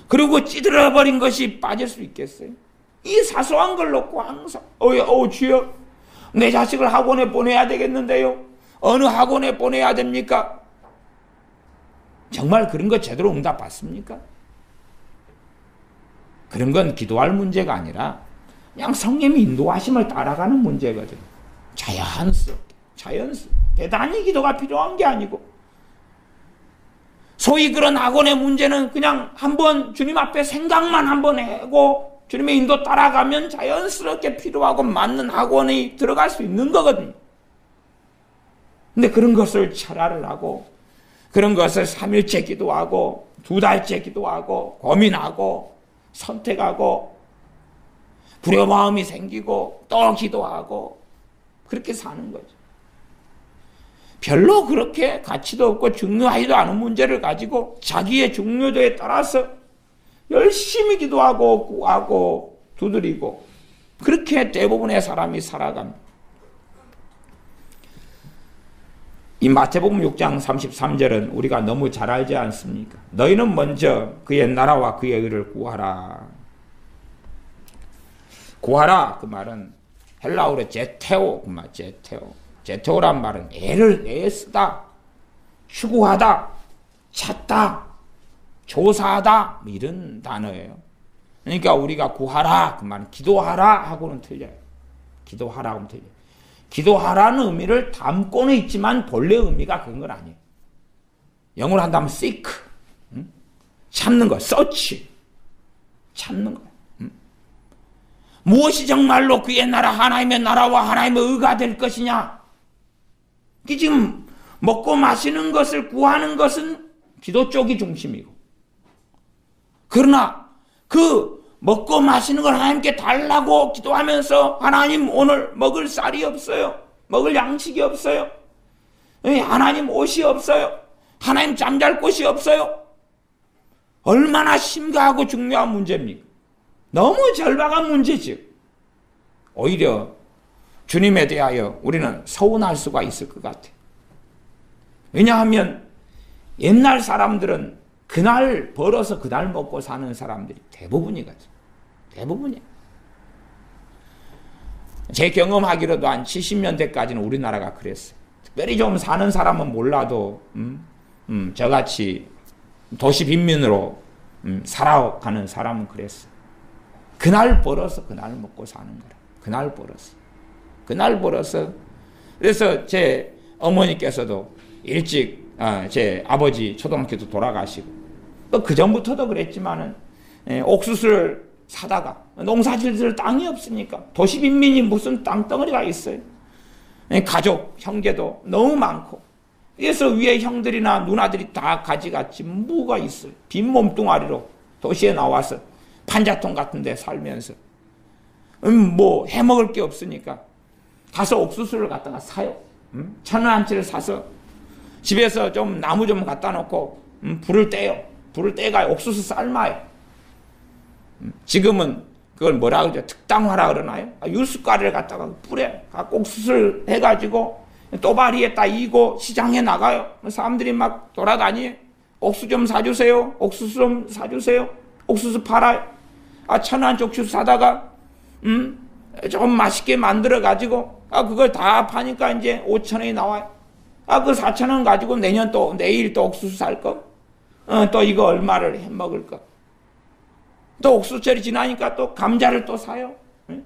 그리고 찌들어버린 것이 빠질 수 있겠어요? 이 사소한 걸 놓고 항상 주여 내 자식을 학원에 보내야 되겠는데요. 어느 학원에 보내야 됩니까? 정말 그런 거 제대로 응답 받습니까? 그런 건 기도할 문제가 아니라 그냥 성령의 인도하심을 따라가는 문제거든요. 자연스럽게 대단히 기도가 필요한 게 아니고 소위 그런 학원의 문제는 그냥 한번 주님 앞에 생각만 한번 하고 주님의 인도 따라가면 자연스럽게 필요하고 맞는 학원에 들어갈 수 있는 거거든요. 근데 그런 것을 철학을 하고 그런 것을 3일째 기도하고 2달째 기도하고 고민하고 선택하고 불효마음이 생기고 또 기도하고 그렇게 사는 거죠. 별로 그렇게 가치도 없고 중요하지도 않은 문제를 가지고 자기의 중요도에 따라서 열심히 기도하고 구하고 두드리고 그렇게 대부분의 사람이 살아갑니다. 이 마태복음 6장 33절은 우리가 너무 잘 알지 않습니까? 너희는 먼저 그의 나라와 그의 의를 구하라. 구하라 그 말은 헬라어로 제테오 그 말 제테오란 말은 애쓰다, 추구하다, 찾다, 조사하다 뭐 이런 단어예요. 그러니까 우리가 구하라 그 말은 기도하라 하고는 틀려요. 기도하라고는 틀려요. 기도하라는 의미를 담고는 있지만 본래 의미가 그런 건 아니에요. 영어로 한다면 seek, 찾는 거, search, 찾는 거. 무엇이 정말로 그의 나라 하나님의 나라와 하나님의 의가 될 것이냐? 이 지금 먹고 마시는 것을 구하는 것은 기도 쪽이 중심이고, 그러나 그 먹고 마시는 걸 하나님께 달라고 기도하면서 하나님 오늘 먹을 쌀이 없어요. 먹을 양식이 없어요. 하나님 옷이 없어요. 하나님 잠잘 곳이 없어요. 얼마나 심각하고 중요한 문제입니까? 너무 절박한 문제죠. 오히려 주님에 대하여 우리는 서운할 수가 있을 것 같아요. 왜냐하면 옛날 사람들은 그날 벌어서 그날 먹고 사는 사람들이 대부분이거든요. 대부분이에요. 제 경험하기로도 한 70년대까지는 우리나라가 그랬어요. 특별히 좀 사는 사람은 몰라도 저같이 도시 빈민으로 살아가는 사람은 그랬어요. 그날 벌어서 그날 먹고 사는 거라. 그날 벌어서 그래서 제 어머니께서도 일찍 제 아버지 초등학교도 돌아가시고 그 전부터도 그랬지만은 옥수수를 사다가 농사질 땅이 없으니까 도시 빈민이 무슨 땅덩어리가 있어요. 가족, 형제도 너무 많고 그래서 위에 형들이나 누나들이 다 가지갔지 뭐가 있어요. 빈 몸뚱아리로 도시에 나와서 판자통 같은 데 살면서 뭐 해먹을 게 없으니까 가서 옥수수를 갖다가 사요. 1,000원어치를 사서 집에서 좀 나무 좀 갖다 놓고 불을 떼요. 불을 떼가 옥수수 삶아요. 지금은 그걸 뭐라 그러죠? 특당화라 그러나요? 유숟가루를 갖다가 뿌려 갖고 옥수수를 해가지고 또바리에다 이고 시장에 나가요. 사람들이 막 돌아다니요. 옥수수 좀 사주세요. 옥수수 좀 사주세요. 옥수수 팔아요. 1,000원 옥수수 사다가 좀 맛있게 만들어 가지고 그걸 다 파니까 이제 5,000원이 나와요. 그 4,000원 가지고 내일 또 옥수수 살 거. 또 이거 얼마를 해 먹을 거. 또 옥수수철이 지나니까 또 감자를 또 사요.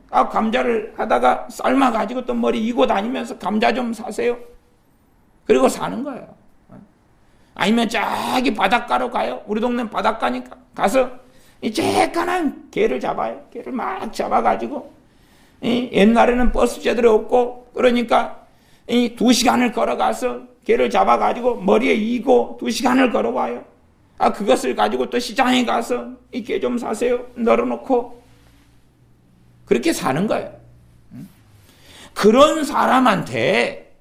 감자를 하다가 삶아 가지고 또 머리 이고 다니면서 감자 좀 사세요. 그리고 사는 거예요. 아니면 저기 바닷가로 가요. 우리 동네는 바닷가니까 가서 이 쬐깐한 개를 잡아요. 개를 막 잡아가지고 옛날에는 버스 제대로 없고 그러니까 2시간을 걸어가서 개를 잡아가지고 머리에 이고 2시간을 걸어와요. 그것을 가지고 또 시장에 가서 이 개 좀 사세요. 널어놓고 그렇게 사는 거예요. 그런 사람한테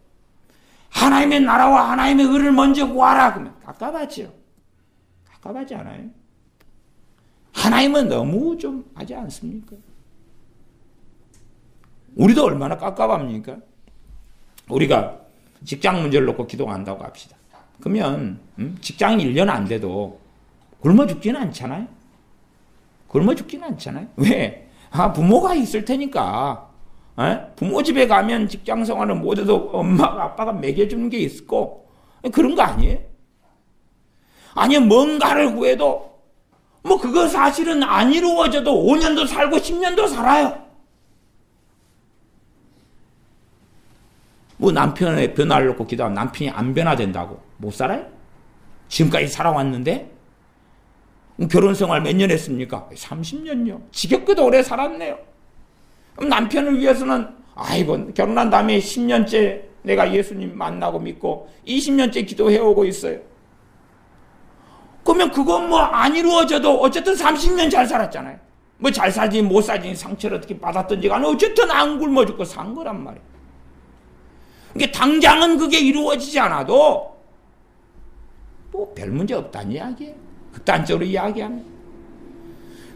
하나님의 나라와 하나님의 의를 먼저 구하라 그러면 깝깝하죠. 깝깝하지 않아요? 하나님은 너무 좀 하지 않습니까? 우리도 얼마나 깝깝합니까? 우리가 직장 문제를 놓고 기도한다고 합시다. 그러면 직장이 1년 안 돼도 굶어 죽지는 않잖아요. 굶어 죽지는 않잖아요. 왜? 부모가 있을 테니까. 부모 집에 가면 직장 생활을 못해도 엄마가 아빠가 먹여주는 게 있고 그런 거 아니에요? 아니면 뭔가를 구해도 뭐 그거 사실은 안 이루어져도 5년도 살고 10년도 살아요. 뭐 남편의 변화를 놓고 기도하면 남편이 안 변화된다고 못 살아요? 지금까지 살아왔는데 결혼 생활 몇 년 했습니까? 30년요. 지겹게도 오래 살았네요. 그럼 남편을 위해서는 아이고 결혼한 다음에 10년째 내가 예수님 만나고 믿고 20년째 기도해오고 있어요. 그러면 그건 뭐 안 이루어져도 어쨌든 30년 잘 살았잖아요. 뭐 잘 살지 못 살지 상처를 어떻게 받았든지 간에 어쨌든 안 굶어 죽고 산 거란 말이에요. 이게 당장은 그게 이루어지지 않아도 뭐 별 문제 없다는 이야기예요. 극단적으로 이야기하면.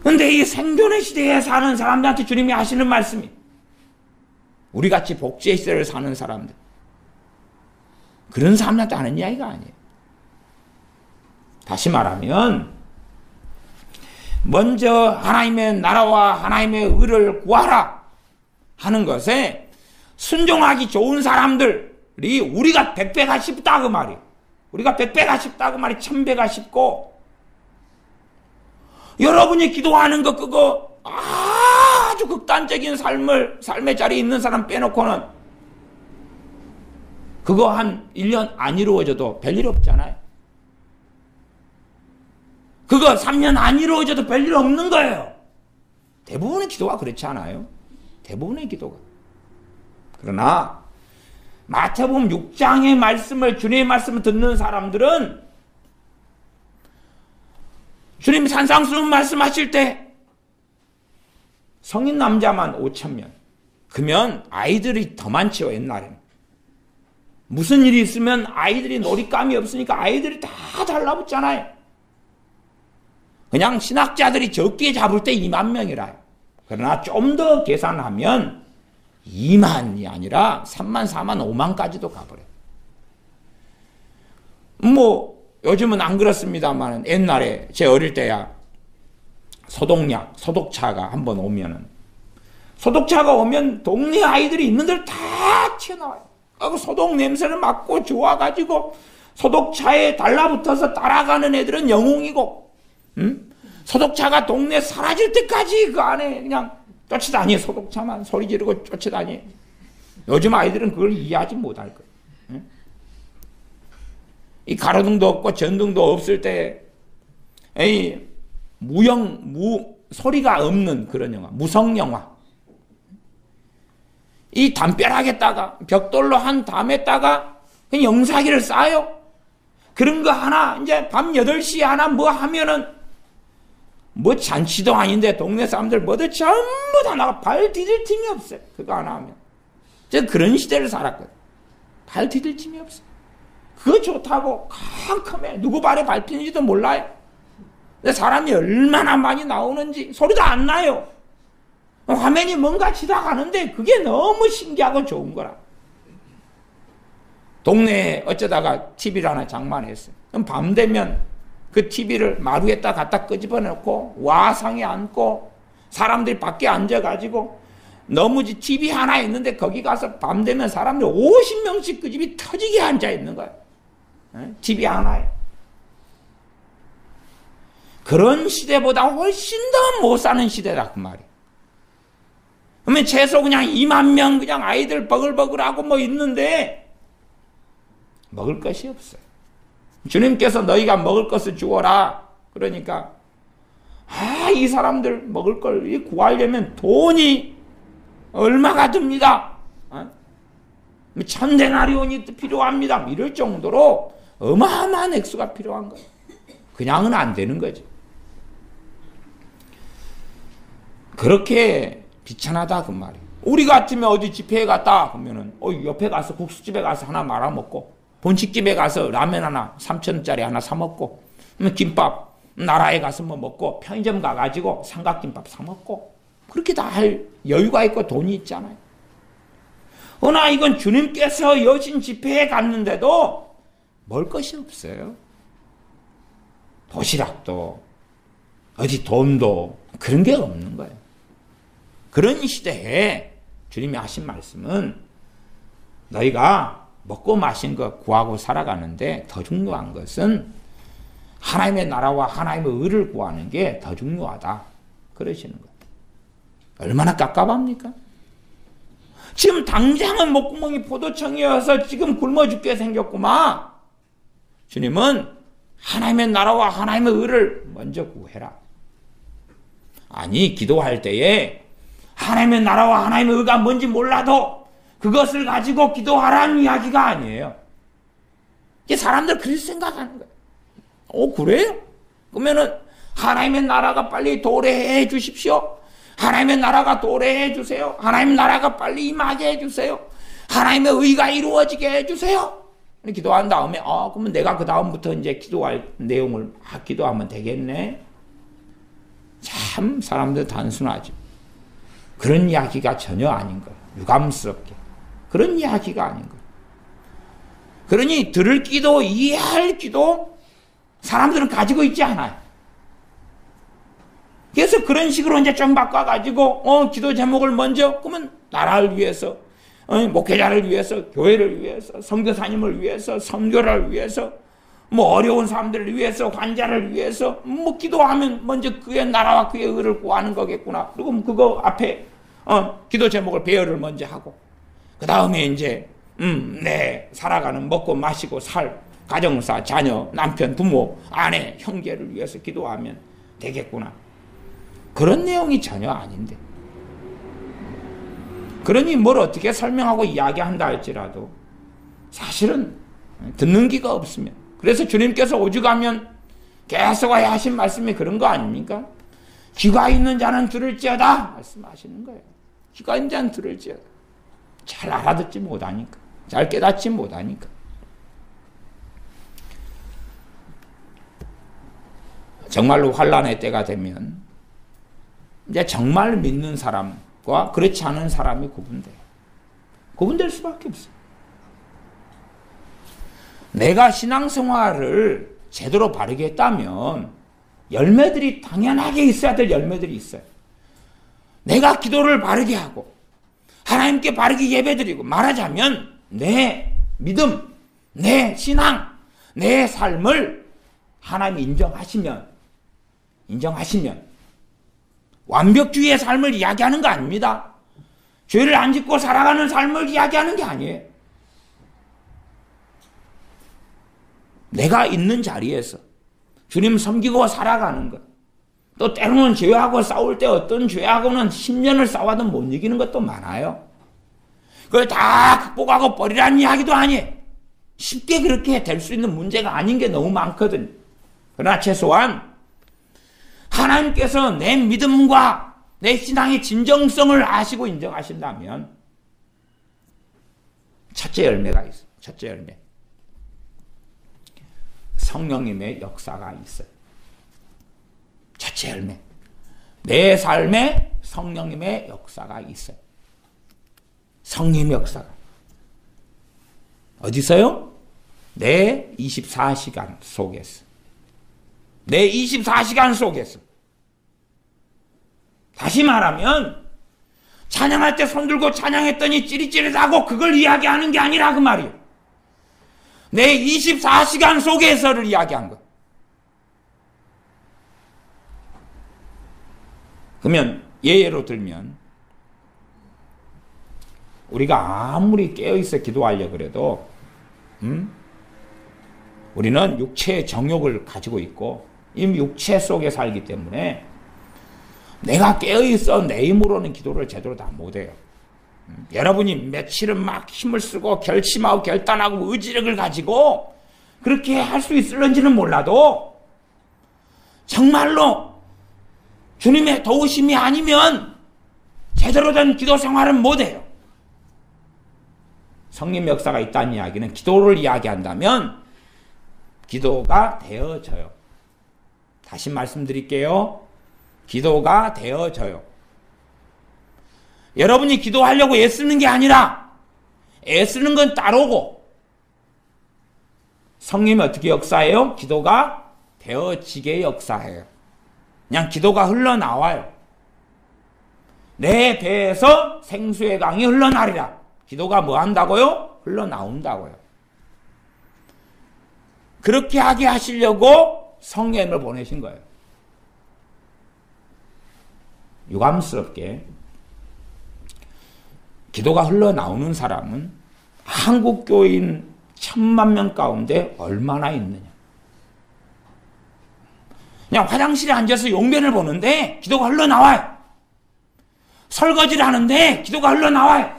그런데 이 생존의 시대에 사는 사람들한테 주님이 하시는 말씀이 우리같이 복지의 시대를 사는 사람들 그런 사람한테 하는 이야기가 아니에요. 다시 말하면 먼저 하나님의 나라와 하나님의 의를 구하라 하는 것에 순종하기 좋은 사람들이 우리가 100배가 쉽다 그 말이에요. 우리가 100배가 쉽다 그 말이 1000배가 쉽고 여러분이 기도하는 거 그거 아주 극단적인 삶의 자리에 있는 사람 빼놓고는 그거 한 1년 안 이루어져도 별일 없잖아요. 그거 3년 안 이루어져도 별일 없는 거예요. 대부분의 기도가 그렇지 않아요? 대부분의 기도가. 그러나 마태복음 6장의 말씀을 주님의 말씀을 듣는 사람들은 주님 산상수훈 말씀하실 때 성인 남자만 5,000명 그러면 아이들이 더 많죠. 옛날에는 무슨 일이 있으면 아이들이 놀잇감이 없으니까 아이들이 다 달라붙잖아요. 그냥 신학자들이 적게 잡을 때 2만 명이라요. 그러나 좀 더 계산하면 2만이 아니라 3만, 4만, 5만까지도 가버려요. 뭐 요즘은 안 그렇습니다만 옛날에 제 어릴 때야 소독약, 소독차가 한번 오면은 소독차가 오면 동네 아이들이 있는 데를 다 튀어나와요. 그 소독 냄새를 맡고 좋아가지고 소독차에 달라붙어서 따라가는 애들은 영웅이고 소독차가 동네 사라질 때까지 그 안에 그냥 쫓아다녀. 소독차만 소리 지르고 쫓아다녀. 요즘 아이들은 그걸 이해하지 못할 거예요. 이 가로등도 없고 전등도 없을 때 소리가 없는 그런 영화, 무성 영화. 이 담벼락에다가 벽돌로 한 담에다가 그냥 영사기를 쌓아요. 그런 거 하나 이제 밤 8시에 하나 뭐 하면은 뭐 잔치도 아닌데 동네 사람들 뭐들 전부 다 나가 발 디딜 틈이 없어요. 그거 하나 하면. 제가 그런 시대를 살았거든. 발 디딜 틈이 없어요. 그거 좋다고 캄캄해. 누구 발에 밟히는지도 몰라요. 근데 사람이 얼마나 많이 나오는지 소리도 안 나요. 화면이 뭔가 지나가는데 그게 너무 신기하고 좋은 거라. 동네에 어쩌다가 TV를 하나 장만했어요. 그럼 밤 되면 그 TV를 마루에다 갖다 끄집어 놓고 와상에 앉고 사람들이 밖에 앉아가지고 너무 TV 하나 있는데 거기 가서 밤 되면 사람들 50명씩 그 집이 터지게 앉아 있는 거예요. TV 하나에. 그런 시대보다 훨씬 더 못 사는 시대다 그 말이에요. 그러면 최소 그냥 2만 명 그냥 아이들 버글버글하고 뭐 있는데 먹을 것이 없어요. 주님께서 너희가 먹을 것을 주어라. 그러니까 이 사람들 먹을 걸 구하려면 돈이 얼마가 듭니다. 1000데나리온이 필요합니다. 이럴 정도로 어마어마한 액수가 필요한 거예요. 그냥은 안 되는 거지. 그렇게 비천하다 그 말이에요. 우리 같으면 어디 집회에 갔다 그러면은 옆에 가서 국수집에 가서 하나 말아 먹고 본식집에 가서 라면 하나 3,000원짜리 하나 사 먹고 김밥 나라에 가서 뭐 먹고 편의점 가가지고 삼각김밥 사 먹고 그렇게 다 할 여유가 있고 돈이 있잖아요. 그러나 이건 주님께서 여신 집회에 갔는데도 먹을 것이 없어요. 도시락도 어디 돈도 그런 게 없는 거예요. 그런 시대에 주님이 하신 말씀은 너희가 먹고 마신 거 구하고 살아가는데 더 중요한 것은 하나님의 나라와 하나님의 의를 구하는 게 더 중요하다. 그러시는 거예요. 얼마나 깝깝합니까? 지금 당장은 목구멍이 포도청이어서 지금 굶어 죽게 생겼구만. 주님은 하나님의 나라와 하나님의 의를 먼저 구해라. 아니 기도할 때에 하나님의 나라와 하나님의 의가 뭔지 몰라도 그것을 가지고 기도하라는 이야기가 아니에요. 이게 사람들 그렇게 생각하는 거예요. 그래요? 그러면은 하나님의 나라가 빨리 도래해 주십시오. 하나님의 나라가 도래해 주세요. 하나님의 나라가 빨리 임하게 해 주세요. 하나님의 의가 이루어지게 해 주세요. 기도한 다음에 그러면 내가 그 다음부터 이제 기도할 내용을 기도하면 되겠네. 참 사람들 단순하죠. 그런 이야기가 전혀 아닌 거예요. 유감스럽게. 그런 이야기가 아닌 거예요. 그러니 들을 기도, 이해할 기도 사람들은 가지고 있지 않아요. 그래서 그런 식으로 이제 좀 바꿔가지고 기도 제목을 먼저 그러면 나라를 위해서 목회자를 위해서 교회를 위해서 선교사님을 위해서 선교를 위해서 뭐 어려운 사람들을 위해서 환자를 위해서 뭐 기도하면 먼저 그의 나라와 그의 의를 구하는 거겠구나. 그리고 그거 앞에 기도 제목을 배열을 먼저 하고 그 다음에 이제 내 살아가는 먹고 마시고 살 가정사 자녀 남편 부모 아내 형제를 위해서 기도하면 되겠구나. 그런 내용이 전혀 아닌데. 그러니 뭘 어떻게 설명하고 이야기한다 할지라도 사실은 듣는 귀가 없으면. 그래서 주님께서 오죽하면 계속 하신 말씀이 그런 거 아닙니까? 귀가 있는 자는 들을지어다 말씀하시는 거예요. 귀가 있는 자는 들을지어다. 잘 알아듣지 못하니까. 잘 깨닫지 못하니까. 정말로 환난의 때가 되면 이제 정말 믿는 사람과 그렇지 않은 사람이 구분돼요. 구분될 수밖에 없어요. 내가 신앙생활을 제대로 바르게 했다면 열매들이 당연하게 있어야 될 열매들이 있어요. 내가 기도를 바르게 하고 하나님께 바르게 예배드리고 말하자면 내 믿음, 내 신앙, 내 삶을 하나님이 인정하시면 완벽주의의 삶을 이야기하는 거 아닙니다. 죄를 안 짓고 살아가는 삶을 이야기하는 게 아니에요. 내가 있는 자리에서 주님 섬기고 살아가는 것. 또 때로는 죄하고 싸울 때 어떤 죄하고는 10년을 싸워도 못 이기는 것도 많아요. 그걸 다 극복하고 버리라는 이야기도 아니에요. 쉽게 그렇게 될 수 있는 문제가 아닌 게 너무 많거든요. 그러나 최소한 하나님께서 내 믿음과 내 신앙의 진정성을 아시고 인정하신다면 첫째 열매가 있어요. 첫째 열매. 성령님의 역사가 있어요. 첫째 열매. 내 삶에 성령님의 역사가 있어요. 성령의 역사가. 어디서요? 내 24시간 속에서. 내 24시간 속에서. 다시 말하면 찬양할 때 손들고 찬양했더니 찌릿찌릿하고 그걸 이야기하는 게 아니라 그 말이에요. 내 24시간 속에서를 이야기한 것. 그러면 예로 들면 우리가 아무리 깨어있어 기도하려고 그래도 우리는 육체의 정욕을 가지고 있고 이미 육체 속에 살기 때문에 내가 깨어있어 내 힘으로는 기도를 제대로 다 못해요. 여러분이 며칠은 막 힘을 쓰고 결심하고 결단하고 의지력을 가지고 그렇게 할 수 있을런지는 몰라도 정말로 주님의 도우심이 아니면 제대로 된 기도 생활은 못해요. 성령 역사가 있다는 이야기는 기도를 이야기한다면 기도가 되어져요. 다시 말씀드릴게요. 기도가 되어져요. 여러분이 기도하려고 애쓰는 게 아니라 애쓰는 건 따로고 성령이 어떻게 역사해요? 기도가 되어지게 역사해요. 그냥 기도가 흘러나와요. 내 배에서 생수의 강이 흘러나리라. 기도가 뭐 한다고요? 흘러나온다고요. 그렇게 하게 하시려고 성령을 보내신 거예요. 유감스럽게 기도가 흘러나오는 사람은 한국 교인 1000만 명 가운데 얼마나 있느냐. 그냥 화장실에 앉아서 용변을 보는데 기도가 흘러나와요. 설거지를 하는데 기도가 흘러나와요.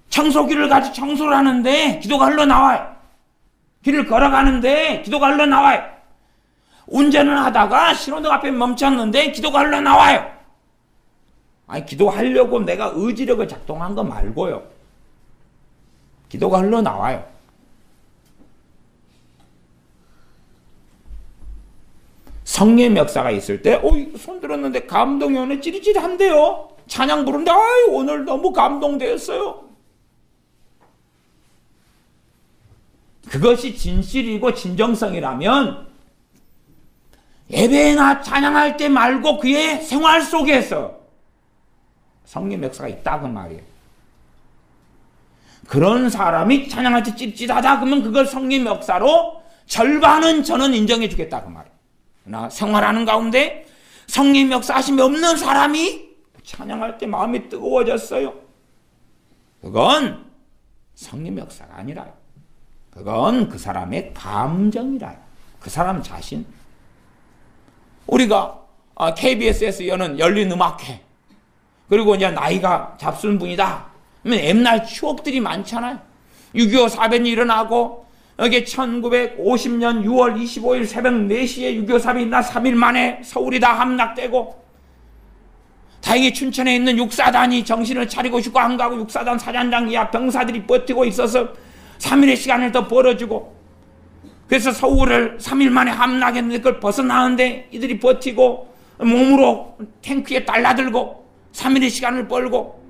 청소기를 가지고 청소를 하는데 기도가 흘러나와요. 길을 걸어가는데 기도가 흘러나와요. 운전을 하다가 신호등 앞에 멈췄는데 기도가 흘러나와요. 아니 기도하려고 내가 의지력을 작동한 거 말고요. 기도가 흘러나와요. 성령의 역사가 있을 때 손 들었는데 감동이 오네. 찌릿찌릿한데요. 찬양 부르는데 오늘 너무 감동되었어요. 그것이 진실이고 진정성이라면 예배나 찬양할 때 말고 그의 생활 속에서 성령 역사가 있다 그 말이에요. 그런 사람이 찬양할 때 찝찝하다 그러면 그걸 성령 역사로 절반은 저는 인정해 주겠다 그 말이에요. 그러나 생활하는 가운데 성령 역사하심이 없는 사람이 찬양할 때 마음이 뜨거워졌어요. 그건 성령 역사가 아니라요. 그건 그 사람의 감정이라요. 그 사람 자신. 우리가 KBS에서 여는 열린음악회 그리고 이제 나이가 잡순 분이다. 그러면 옛날 추억들이 많잖아요. 6.25 사변이 일어나고 여기 1950년 6월 25일 새벽 4시에 6.25 사변이 일어나 3일 만에 서울이 다 함락되고 다행히 춘천에 있는 육사단이 정신을 차리고 싶고 안 가고 육사단 사단장 이하 병사들이 버티고 있어서 3일의 시간을 더 벌어주고 그래서 서울을 3일 만에 함락했는데 그걸 벗어나는데 이들이 버티고 몸으로 탱크에 달라들고 3일의 시간을 벌고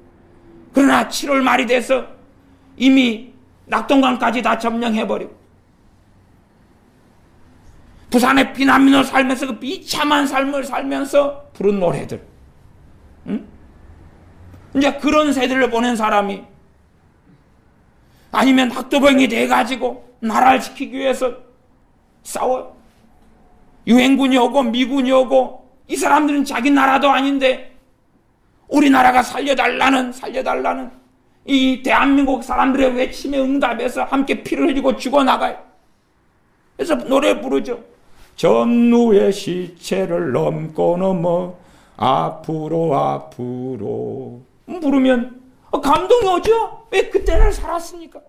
그러나 7월 말이 돼서 이미 낙동강까지 다 점령해버리고 부산의 피난민으로 살면서 그 비참한 삶을 살면서 부른 노래들 이제 그런 세대를 보낸 사람이 아니면 학도병이 돼가지고 나라를 지키기 위해서 싸워요. 유엔군이 오고 미군이 오고 이 사람들은 자기 나라도 아닌데 우리나라가 살려달라는 이 대한민국 사람들의 외침에 응답해서 함께 피를 흘리고 죽어나가요. 그래서 노래 부르죠. 전누의 시체를 넘고 넘어 앞으로 부르면 감동이 오죠. 왜 그때를 살았으니까.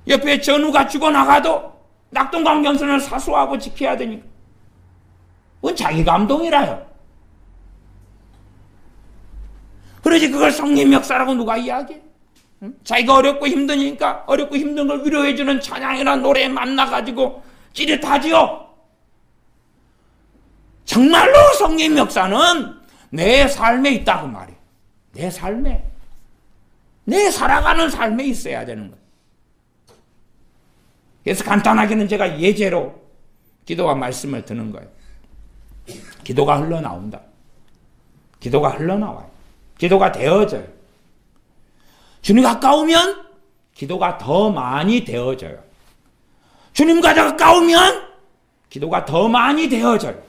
옆에 전우가 죽어나가도 낙동강변선을 사수하고 지켜야 되니까. 그건 자기 감동이라요. 그러지 그걸 성령 역사라고 누가 이야기해? 자기가 어렵고 힘드니까 어렵고 힘든 걸 위로해주는 찬양이나 노래에 만나가지고 찌릿하지요. 정말로 성령 역사는 내 삶에 있다 그 말이에요. 내 삶에. 내 살아가는 삶에 있어야 되는 거예요. 그래서 간단하게는 제가 예제로 기도와 말씀을 드는 거예요. 기도가 흘러나온다. 기도가 흘러나와요. 기도가 되어져요. 주님 가까우면 기도가 더 많이 되어져요. 주님과 가까우면 기도가 더 많이 되어져요.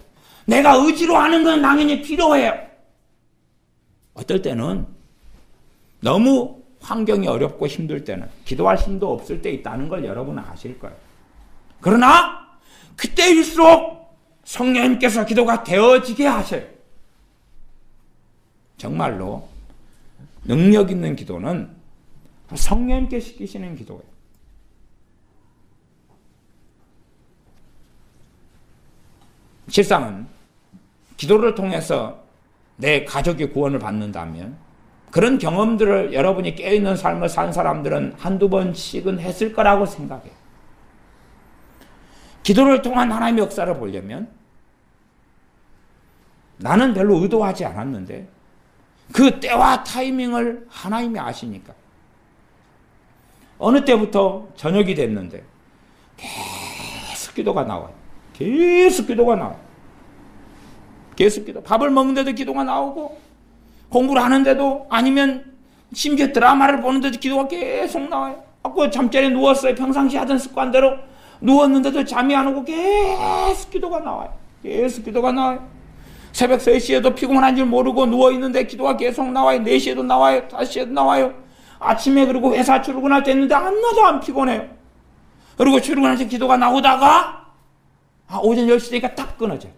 내가 의지로 하는 건 당연히 필요해요. 어떨 때는 너무 환경이 어렵고 힘들 때는 기도할 힘도 없을 때 있다는 걸 여러분은 아실 거예요. 그러나 그때일수록 성령님께서 기도가 되어지게 하셔요. 정말로 능력 있는 기도는 성령님께 시키시는 기도예요. 실상은 기도를 통해서 내 가족이 구원을 받는다면 그런 경험들을 여러분이 깨어있는 삶을 산 사람들은 한두 번씩은 했을 거라고 생각해요. 기도를 통한 하나님의 역사를 보려면 나는 별로 의도하지 않았는데 그 때와 타이밍을 하나님이 아시니까 어느 때부터 저녁이 됐는데 계속 기도가 나와요. 계속 기도가 나와요. 계속 기도. 밥을 먹는데도 기도가 나오고 공부를 하는데도 아니면 심지어 드라마를 보는데도 기도가 계속 나와요. 아까 잠자리에 누웠어요. 평상시 하던 습관대로 누웠는데도 잠이 안 오고 계속 기도가 나와요. 계속 기도가 나와요. 새벽 3시에도 피곤한 줄 모르고 누워있는데 기도가 계속 나와요. 4시에도 나와요. 5시에도 나와요. 아침에 그리고 회사 출근할 때 했는데 하나도 안 피곤해요. 그리고 출근할 때 기도가 나오다가 오전 10시 되니까 딱 끊어져요.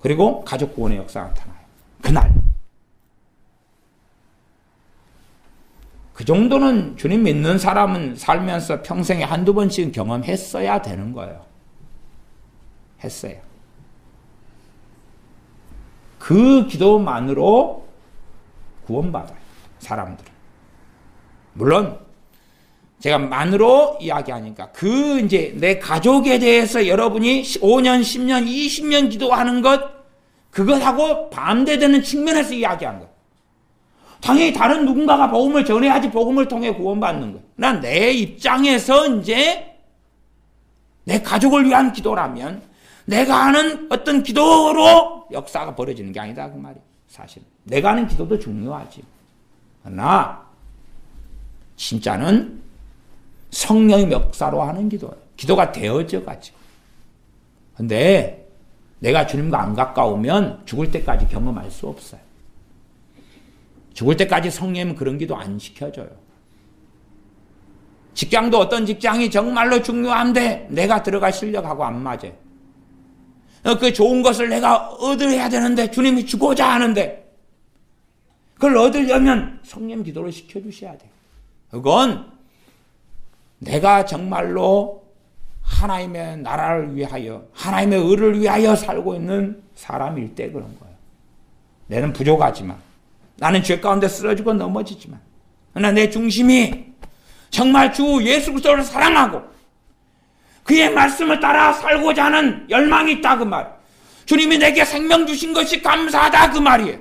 그리고 가족 구원의 역사가 나타나요. 그날. 그 정도는 주님 믿는 사람은 살면서 평생에 한두 번씩은 경험했어야 되는 거예요. 했어요. 그 기도만으로 구원받아요. 사람들은. 물론 제가 만으로 이야기하니까 이제 내 가족에 대해서 여러분이 5년, 10년, 20년 기도하는 것 그것하고 반대되는 측면에서 이야기한 거예요. 당연히 다른 누군가가 복음을 전해야지 복음을 통해 구원받는 거예요. 난 내 입장에서 이제 내 가족을 위한 기도라면 내가 하는 어떤 기도로 역사가 벌어지는 게 아니다 그 말이에요. 사실 내가 하는 기도도 중요하지. 그러나 진짜는 성령의 역사로 하는 기도예요. 기도가 되어져 가지고. 근데 내가 주님과 안 가까우면 죽을 때까지 경험할 수 없어요. 죽을 때까지 성령님은 그런 기도 안 시켜줘요. 직장도 어떤 직장이 정말로 중요한데 내가 들어갈 실력하고 안 맞아요. 그 좋은 것을 내가 얻어야 되는데 주님이 주고자 하는데 그걸 얻으려면 성령 기도를 시켜주셔야 돼요. 그건 내가 정말로 하나님의 나라를 위하여 하나님의 의를 위하여 살고 있는 사람일 때 그런 거예요. 나는 부족하지만 나는 죄 가운데 쓰러지고 넘어지지만 그러나 내 중심이 정말 주 예수 그리스도를 사랑하고 그의 말씀을 따라 살고자 하는 열망이 있다 그 말. 주님이 내게 생명 주신 것이 감사하다 그 말이에요.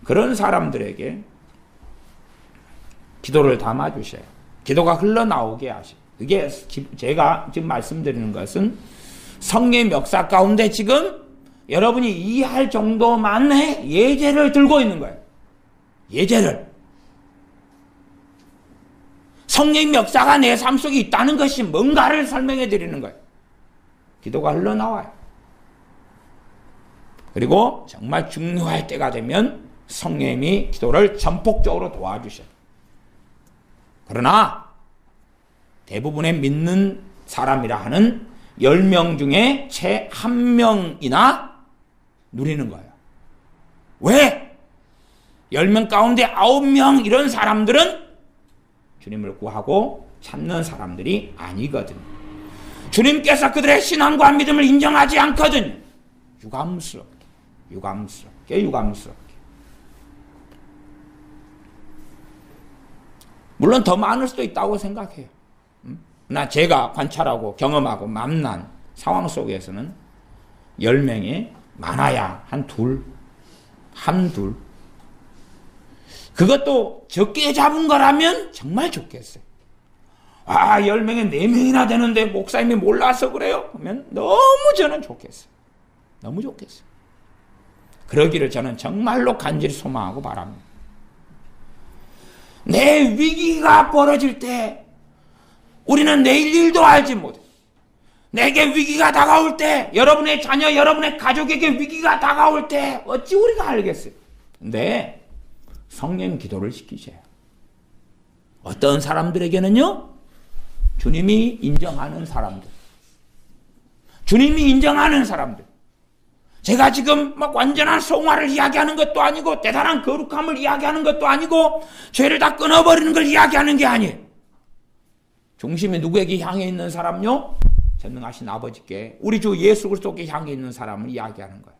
그런 사람들에게 기도를 담아주셔요. 기도가 흘러나오게 하셔요. 그게 제가 지금 말씀드리는 것은 성령의 역사 가운데 지금 여러분이 이해할 정도만의 예제를 들고 있는 거예요. 예제를. 성령의 역사가 내 삶 속에 있다는 것이 뭔가를 설명해 드리는 거예요. 기도가 흘러나와요. 그리고 정말 중요할 때가 되면 성령님이 기도를 전폭적으로 도와주셔요. 그러나 대부분의 믿는 사람이라 하는 10명 중에 채 1명이나 누리는 거예요. 왜? 10명 가운데 9명 이런 사람들은 주님을 구하고 찾는 사람들이 아니거든요. 주님께서 그들의 신앙과 믿음을 인정하지 않거든요. 유감스럽게. 물론 더 많을 수도 있다고 생각해요. 나 제가 관찰하고 경험하고 만난 상황 속에서는 10명이 많아야 한둘. 그것도 적게 잡은 거라면 정말 좋겠어요. 10명에 4명이나 되는데 목사님이 몰라서 그래요? 그러면 너무 저는 좋겠어요. 너무 좋겠어요. 그러기를 저는 정말로 간절히 소망하고 바랍니다. 내 위기가 벌어질 때 우리는 내일 일도 알지 못해. 내게 위기가 다가올 때, 여러분의 자녀, 여러분의 가족에게 위기가 다가올 때 어찌 우리가 알겠어요? 근데 성령 기도를 시키세요. 어떤 사람들에게는요, 주님이 인정하는 사람들. 제가 지금 막 완전한 성화를 이야기하는 것도 아니고 대단한 거룩함을 이야기하는 것도 아니고 죄를 다 끊어버리는 걸 이야기하는 게 아니에요. 중심이 누구에게 향해 있는 사람요? 전능하신 아버지께, 우리 주 예수 그리스도께 향해 있는 사람을 이야기하는 거예요.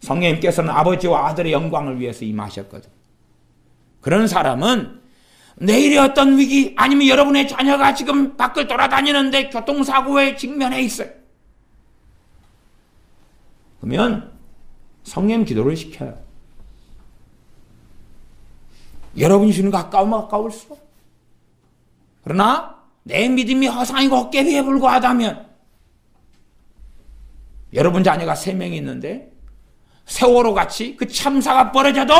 성령님께서는 아버지와 아들의 영광을 위해서 임하셨거든. 그런 사람은 내일의 어떤 위기, 아니면 여러분의 자녀가 지금 밖을 돌아다니는데 교통사고에 직면해 있어요. 그러면 성령 기도를 시켜요. 여러분이 주님과 가까울수록. 그러나 내 믿음이 허상이고 헛개비에 불과하다면, 여러분 자녀가 3명이 있는데 세월호 같이 그 참사가 벌어져도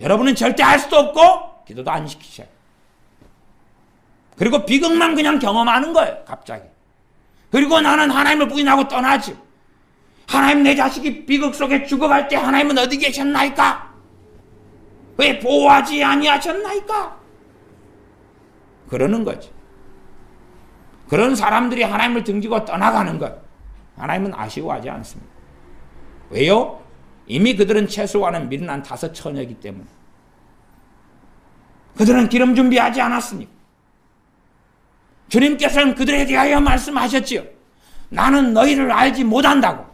여러분은 절대 알 수도 없고 기도도 안 시키셔요. 그리고 비극만 그냥 경험하는 거예요. 갑자기. 그리고 나는 하나님을 부인하고 떠나지. 하나님, 내 자식이 비극 속에 죽어갈 때 하나님은 어디 계셨나이까? 왜 보호하지 아니하셨나이까? 그러는 거지. 그런 사람들이 하나님을 등지고 떠나가는 것, 하나님은 아쉬워하지 않습니다. 왜요? 이미 그들은 최소한은 미련한 5처녀이기 때문에. 그들은 기름 준비하지 않았으니까. 주님께서는 그들에 대하여 말씀하셨지요. 나는 너희를 알지 못한다고.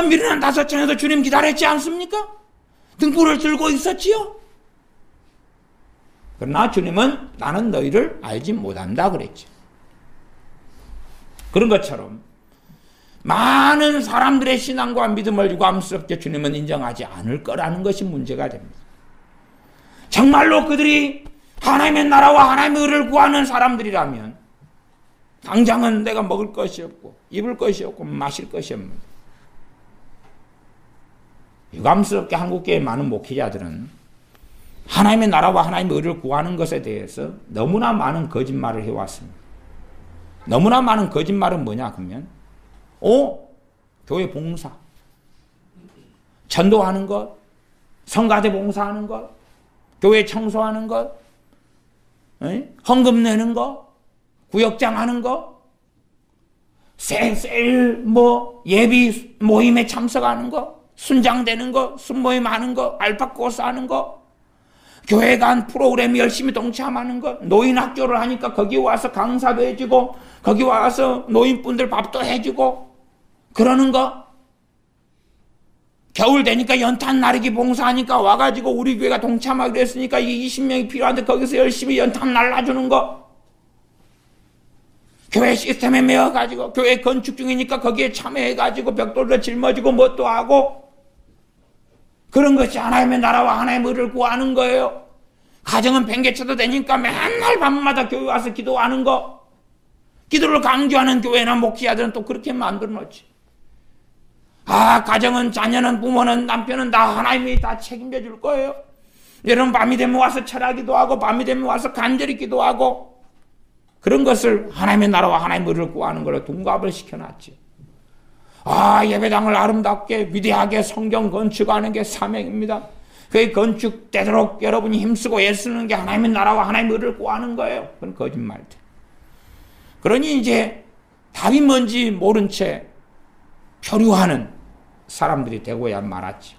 미련한 5처녀도 주님 기다렸지 않습니까? 등불을 들고 있었지요. 그러나 주님은 나는 너희를 알지 못한다 그랬죠. 그런 것처럼 많은 사람들의 신앙과 믿음을 유감스럽게 주님은 인정하지 않을 거라는 것이 문제가 됩니다. 정말로 그들이 하나님의 나라와 하나님의 의를 구하는 사람들이라면 당장은 내가 먹을 것이 없고 입을 것이 없고 마실 것이 없습니다. 유감스럽게 한국교회 많은 목회자들은 하나님의 나라와 하나님의 의를 구하는 것에 대해서 너무나 많은 거짓말을 해왔습니다. 너무나 많은 거짓말은 뭐냐 그러면 교회 봉사, 전도하는 것, 성가대 봉사하는 것, 교회 청소하는 것, 헌금 내는 것, 구역장 하는 것, 예비 모임에 참석하는 것, 순장되는 것, 순모임 하는 것, 알파코스 하는 것, 교회 간 프로그램 열심히 동참하는 것, 노인 학교를 하니까 거기 와서 강사도 해주고 거기 와서 노인분들 밥도 해주고 그러는 거, 겨울 되니까 연탄 나르기 봉사하니까 와가지고 우리 교회가 동참하기로 했으니까 20명이 필요한데 거기서 열심히 연탄 날라주는 거, 교회 시스템에 매어가지고 교회 건축 중이니까 거기에 참여해가지고 벽돌도 짊어지고 뭣도 하고, 그런 것이 하나님의 나라와 하나님의 의를 구하는 거예요. 가정은 뱅개쳐도 되니까 맨날 밤마다 교회 와서 기도하는 거, 기도를 강조하는 교회나 목회자들은 또 그렇게 만들어 놓지. 가정은, 자녀는, 부모는, 남편은 다 하나님이 다 책임져 줄 거예요. 여러분 밤이 되면 와서 철학기도 하고 밤이 되면 와서 간절히 기도하고, 그런 것을 하나님의 나라와 하나님의 의를 구하는 걸로 둔갑을 시켜놨지. 예배당을 아름답게 위대하게 성경 건축하는 게 사명입니다. 그 건축되도록 여러분이 힘쓰고 애쓰는 게 하나님의 나라와 하나님의 의를 구하는 거예요. 그건 거짓말들. 그러니 이제 답이 뭔지 모른 채 표류하는 사람들이 되고야 말았지.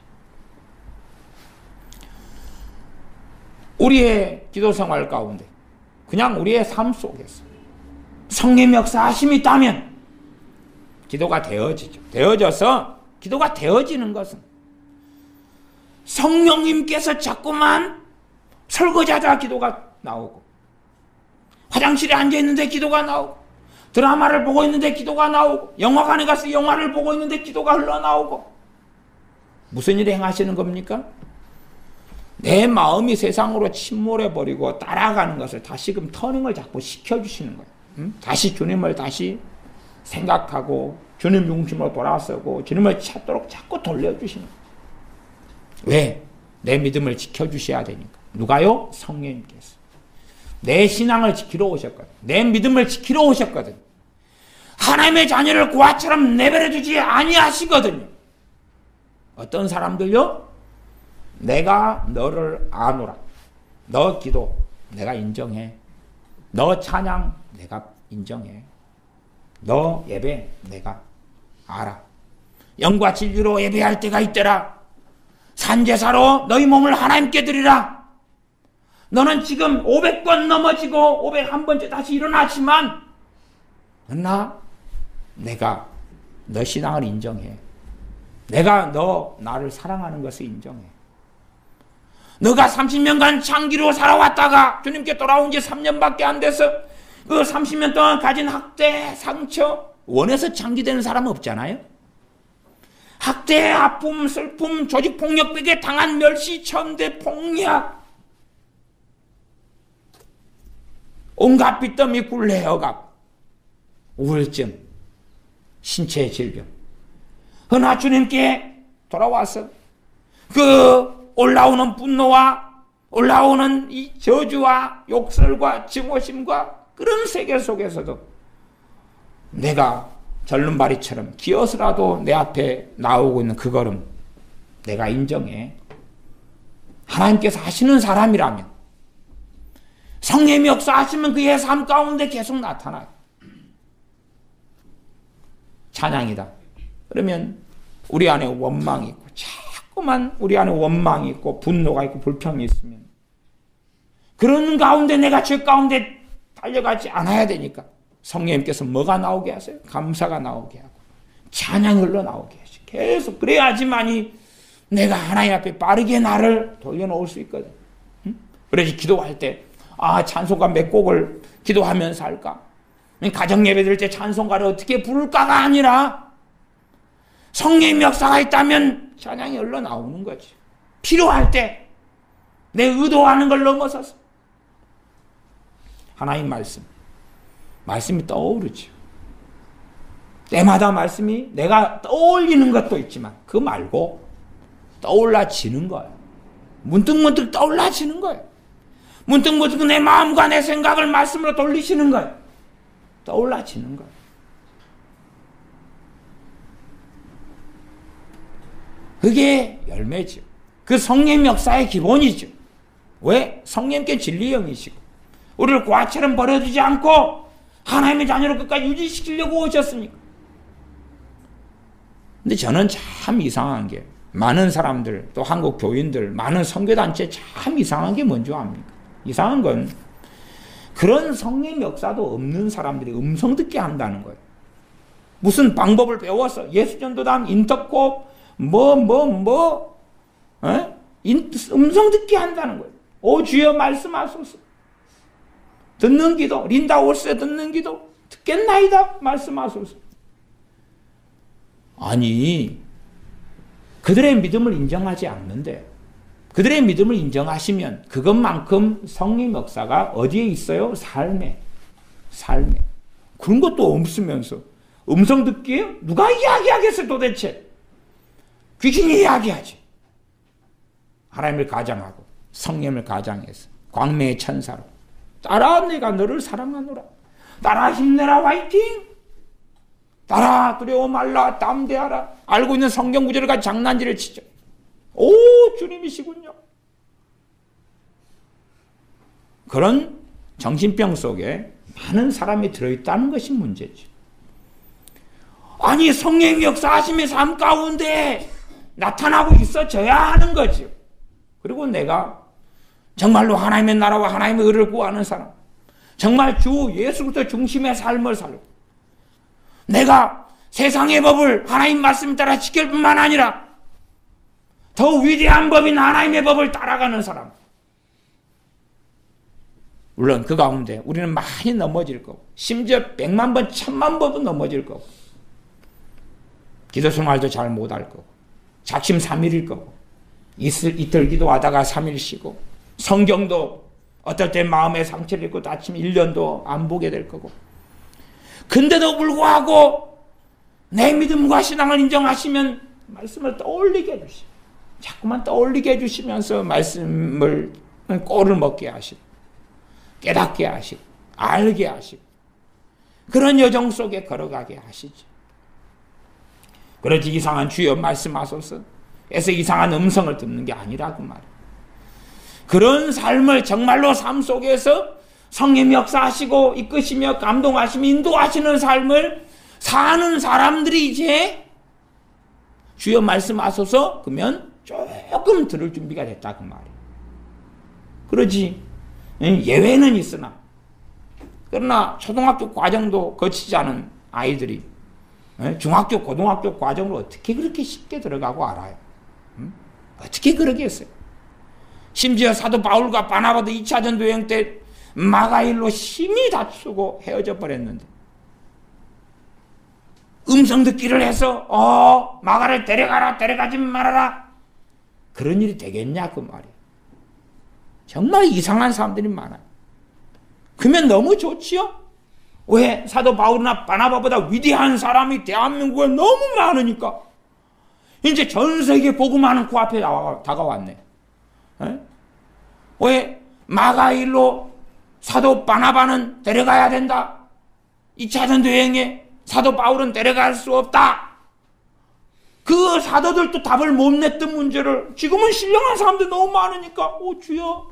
우리의 기도 생활 가운데 그냥 우리의 삶 속에서 성령의 역사하심이 있다면 기도가 되어지죠. 되어져서 기도가 되어지는 것은 성령님께서 자꾸만 설거지하다 기도가 나오고, 화장실에 앉아있는데 기도가 나오고, 드라마를 보고 있는데 기도가 나오고, 영화관에 가서 영화를 보고 있는데 기도가 흘러나오고. 무슨 일을 행하시는 겁니까? 내 마음이 세상으로 침몰해버리고 따라가는 것을 다시금 터닝을 자꾸 시켜주시는 거예요. 다시 주님을 다시 생각하고 주님 중심으로 돌아서고 주님을 찾도록 자꾸 돌려주시는 거예요. 왜? 내 믿음을 지켜주셔야 되니까. 누가요? 성령님께서. 내 신앙을 지키러 오셨거든. 내 믿음을 지키러 오셨거든. 하나님의 자녀를 고아처럼 내버려두지 아니하시거든요. 어떤 사람들요? 내가 너를 아노라. 너 기도 내가 인정해. 너 찬양 내가 인정해. 너 예배 내가 알아. 영과 진리로 예배할 때가 있더라. 산제사로 너희 몸을 하나님께 드리라. 너는 지금 500번 넘어지고 501번째 다시 일어나지만 내가 너 신앙을 인정해. 내가 너 나를 사랑하는 것을 인정해. 너가 30년간 장기로 살아왔다가 주님께 돌아온 지 3년밖에 안 돼서 그 30년 동안 가진 학대, 상처, 원해서 장기되는 사람은 없잖아요. 학대, 아픔, 슬픔, 조직폭력백에 당한 멸시, 천대, 폭력, 온갖 빚더미, 굴레, 억압, 우울증, 신체의 질병. 그러나 주님께 돌아와서 그 올라오는 분노와 올라오는 이 저주와 욕설과 증오심과 그런 세계 속에서도 내가 절름발이처럼 기어서라도 내 앞에 나오고 있는 그 걸음 내가 인정해. 하나님께서 하시는 사람이라면, 성령의 역사하시면 그의 삶 가운데 계속 나타나요. 찬양이다. 그러면 우리 안에 원망이 있고, 자꾸만 우리 안에 원망이 있고 분노가 있고 불평이 있으면 그런 가운데 내가 죄 가운데 달려가지 않아야 되니까 성령님께서 뭐가 나오게 하세요? 감사가 나오게 하고 찬양이 흘러나오게 하시고 계속 그래야지만이 내가 하나님 앞에 빠르게 나를 돌려놓을 수 있거든. 그래서 기도할 때 찬송가 몇 곡을 기도하면서 할까? 가정 예배 드릴 때 찬송가를 어떻게 부를까가 아니라 성령의 역사가 있다면 찬양이 흘러나오는 거지. 필요할 때 내 의도하는 걸 넘어서서 하나님 말씀이 떠오르죠. 때마다 말씀이 내가 떠올리는 것도 있지만 그 말고 떠올라지는 거예요. 문득문득 떠올라지는 거예요. 문득문득 내 마음과 내 생각을 말씀으로 돌리시는 거예요. 떠올라지는 거예요. 그게 열매죠. 그 성령 역사의 기본이죠. 왜? 성령께 진리의 영이시고 우리를 고아처럼 버려두지 않고 하나님의 자녀로 끝까지 유지시키려고 오셨으니까. 근데 저는 참 이상한 게 많은 사람들, 또 한국 교인들, 많은 선교단체 참 이상한 게 뭔지 압니까? 이상한 건 그런 성령 역사도 없는 사람들이 음성 듣게 한다는 거예요. 무슨 방법을 배워서 예수전도단, 인터콥, 음성 듣게 한다는 거예요. 오 주여 말씀하소서. 듣는 기도, 린다 올세 듣는 기도, 듣겠나이다 말씀하소서. 아니, 그들의 믿음을 인정하지 않는데, 그들의 믿음을 인정하시면 그것만큼 성령 역사가 어디에 있어요? 삶에. 그런 것도 없으면서 음성 듣기에 누가 이야기하겠어요 도대체? 귀신이 이야기하지. 하나님을 가장하고 성령을 가장해서 광명의 천사로 따라 내가 너를 사랑하노라. 따라 힘내라 화이팅. 따라 두려워 말라 담대하라. 알고 있는 성경 구절을 가지고 장난질을 치죠. 오, 주님이시군요. 그런 정신병 속에 많은 사람이 들어있다는 것이 문제죠. 아니, 성령의 역사하심의 삶 가운데 나타나고 있어져야 하는 거죠. 그리고 내가 정말로 하나님의 나라와 하나님의 의를 구하는 사람, 정말 주 예수 그리스도 중심의 삶을 살고, 내가 세상의 법을 하나님 말씀 따라 지킬 뿐만 아니라 더 위대한 법인 하나님의 법을 따라가는 사람. 물론 그 가운데 우리는 많이 넘어질 거고, 심지어 100만 번, 1000만 번도 넘어질 거고, 기도 생활도 잘 못할 거고, 작심 3일일 거고, 이틀 기도하다가 3일 쉬고, 성경도 어떨 때 마음에 상처를 입고 다치면 1년도 안 보게 될 거고, 근데도 불구하고 내 믿음과 신앙을 인정하시면 말씀을 떠올리게 해주시고, 자꾸만 떠올리게 해주시면서 말씀을 꼴을 먹게 하시고, 깨닫게 하시고, 알게 하시고, 그런 여정 속에 걸어가게 하시죠. 그러지 이상한 주여 말씀하소서 에서 이상한 음성을 듣는 게 아니라고 말이에요. 그런 삶을 정말로 삶 속에서 성령이 역사하시고 이끄시며 감동하시며 인도하시는 삶을 사는 사람들이 이제 주여 말씀하소서 그러면 조금 들을 준비가 됐다 그 말이에요. 그러지 예외는 있으나, 그러나 초등학교 과정도 거치지 않은 아이들이 중학교 고등학교 과정으로 어떻게 그렇게 쉽게 들어가고 알아요? 어떻게 그러겠어요? 심지어 사도 바울과 바나바도 2차 전도 여행 때 마가일로 심히 다투고 헤어져 버렸는데, 음성 듣기를 해서 마가를 데려가라, 데려가지 말아라, 그런 일이 되겠냐 그 말이에요. 정말 이상한 사람들이 많아요. 그러면 너무 좋지요? 왜? 사도 바울이나 바나바보다 위대한 사람이 대한민국에 너무 많으니까 이제 전 세계 복음하는 코앞에 다가왔네. 에? 왜? 마가일로 사도 바나바는 데려가야 된다. 2차 전도 여행에 사도 바울은 데려갈 수 없다. 그 사도들도 답을 못 냈던 문제를 지금은 신령한 사람들 너무 많으니까 주여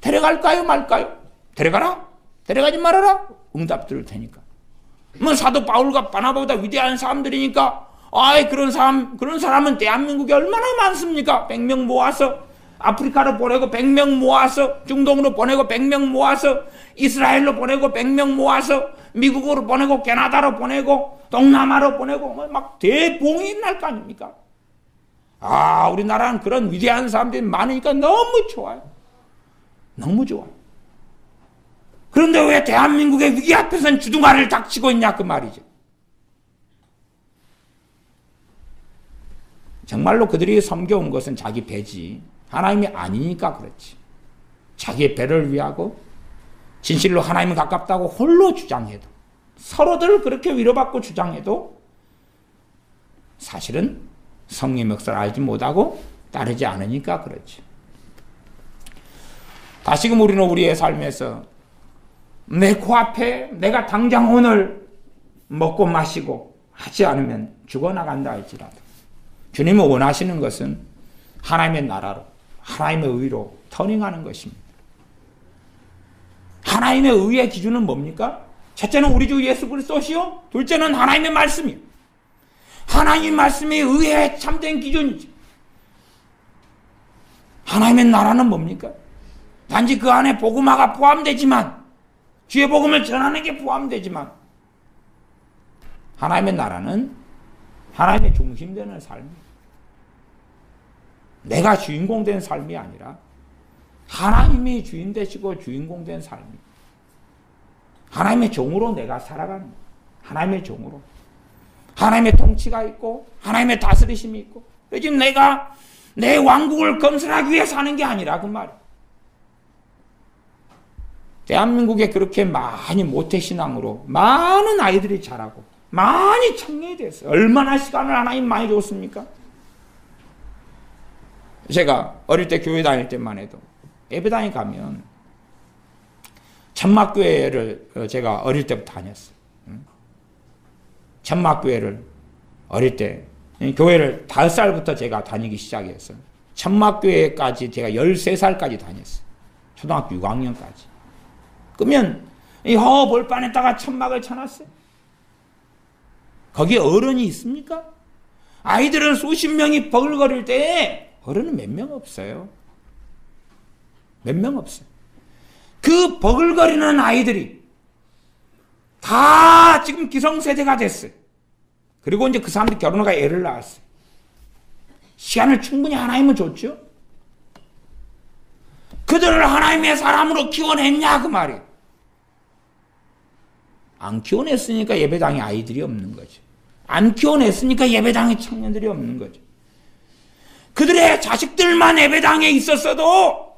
데려갈까요 말까요? 데려가라? 데려가지 말아라? 응답 들을 테니까. 뭐 사도 바울과 바나바보다 위대한 사람들이니까 그런 사람은 대한민국에 얼마나 많습니까? 100명 모아서 아프리카로 보내고 100명 모아서 중동으로 보내고 100명 모아서 이스라엘로 보내고 100명 모아서 미국으로 보내고 캐나다로 보내고 동남아로 보내고 막 대봉이 날 거 아닙니까? 우리나라는 그런 위대한 사람들이 많으니까 너무 좋아요. 너무 좋아. 그런데 왜 대한민국의 위기 앞에서는 주둥아리를 닥치고 있냐 그 말이죠. 정말로 그들이 섬겨온 것은 자기 배지 하나님이 아니니까 그렇지. 자기의 배를 위하고 진실로 하나님이 가깝다고 홀로 주장해도, 서로들 그렇게 위로받고 주장해도 사실은 성령의 역사를 알지 못하고 따르지 않으니까 그렇지. 다시금 우리는 우리의 삶에서 내 코앞에 내가 당장 오늘 먹고 마시고 하지 않으면 죽어나간다 할지라도 주님이 원하시는 것은 하나님의 나라로, 하나님의 의로 터닝하는 것입니다. 하나님의 의의 기준은 뭡니까? 첫째는 우리 주 예수 그리스도시요, 둘째는 하나님의 말씀이요. 하나님의 말씀이 의의 참된 기준이지. 하나님의 나라는 뭡니까? 단지 그 안에 복음화가 포함되지만, 주의 복음을 전하는 게 포함되지만, 하나님의 나라는 하나님의 중심되는 삶이에요. 내가 주인공 된 삶이 아니라 하나님이 주인 되시고 주인공 된 삶이에요. 하나님의 종으로 내가 살아가는 거예요. 하나님의 종으로. 하나님의 통치가 있고 하나님의 다스리심이 있고, 지금 내가 내 왕국을 건설하기 위해 사는 게 아니라 그 말이에요. 대한민국에 그렇게 많이 모태신앙으로 많은 아이들이 자라고 많이 청년이 됐어요. 얼마나 시간을 하나님 많이 줬습니까? 제가 어릴 때 교회 다닐 때만 해도 예배당에 가면 천막교회를 제가 어릴 때부터 다녔어요. 천막교회를 어릴 때 교회를 5살부터 제가 다니기 시작했어요. 천막교회까지 제가 13살까지 다녔어요. 초등학교 6학년까지. 그러면 이 볼판에다가 천막을 쳐놨어요. 거기에 어른이 있습니까? 아이들은 수십 명이 버글거릴 때 어른은 몇 명 없어요. 몇 명 없어요. 그 버글거리는 아이들이 다 지금 기성세대가 됐어요. 그리고 이제 그 사람들이 결혼하고 애를 낳았어요. 시간을 충분히 하나님은 줬죠. 그들을 하나님의 사람으로 키워냈냐 그 말이에요. 안 키워냈으니까 예배당에 아이들이 없는 거죠. 안 키워냈으니까 예배당에 청년들이 없는 거죠. 그들의 자식들만 예배당에 있었어도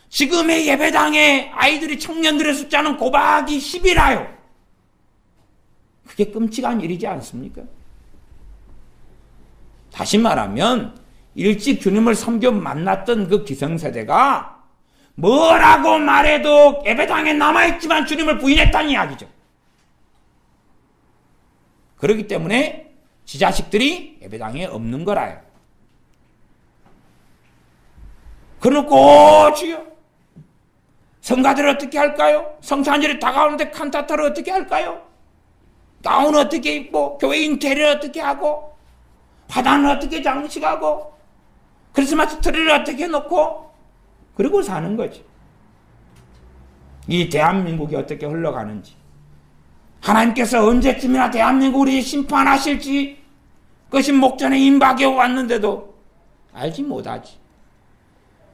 지금의 예배당에 아이들이 청년들의 숫자는 곱하기 10이라요. 그게 끔찍한 일이지 않습니까? 다시 말하면 일찍 주님을 섬겨 만났던 그 기성세대가 뭐라고 말해도 예배당에 남아있지만 주님을 부인했다는 이야기죠. 그렇기 때문에 지 자식들이 예배당에 없는 거라요. 그러고 주여 성가들을 어떻게 할까요? 성찬절이 다가오는데 칸타타를 어떻게 할까요? 가운 어떻게 입고 교회 인테리어 어떻게 하고 화단을 어떻게 장식하고 크리스마스 트리를 어떻게 놓고 그러고 사는 거지. 이 대한민국이 어떻게 흘러가는지 하나님께서 언제쯤이나 대한민국을 심판하실지 그것이 목전에 임박해 왔는데도 알지 못하지.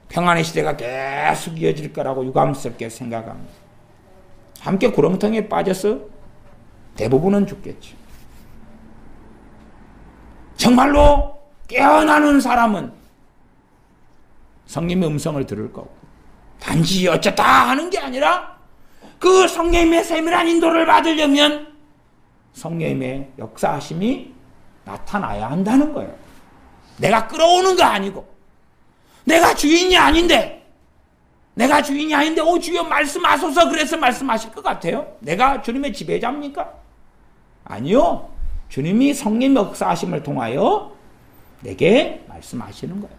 평안의 시대가 계속 이어질 거라고 유감스럽게 생각합니다. 함께 구렁텅이에 빠져서 대부분은 죽겠죠. 정말로 깨어나는 사람은 성령의 음성을 들을 거고 단지 어쩌다 하는 게 아니라 그 성령의 세밀한 인도를 받으려면 성령의 역사하심이 나타나야 한다는 거예요. 내가 끌어오는 거 아니고 내가 주인이 아닌데 주여 말씀하소서 그래서 말씀하실 것 같아요? 내가 주님의 지배자입니까? 아니요. 주님이 성령 역사하심을 통하여 내게 말씀하시는 거예요.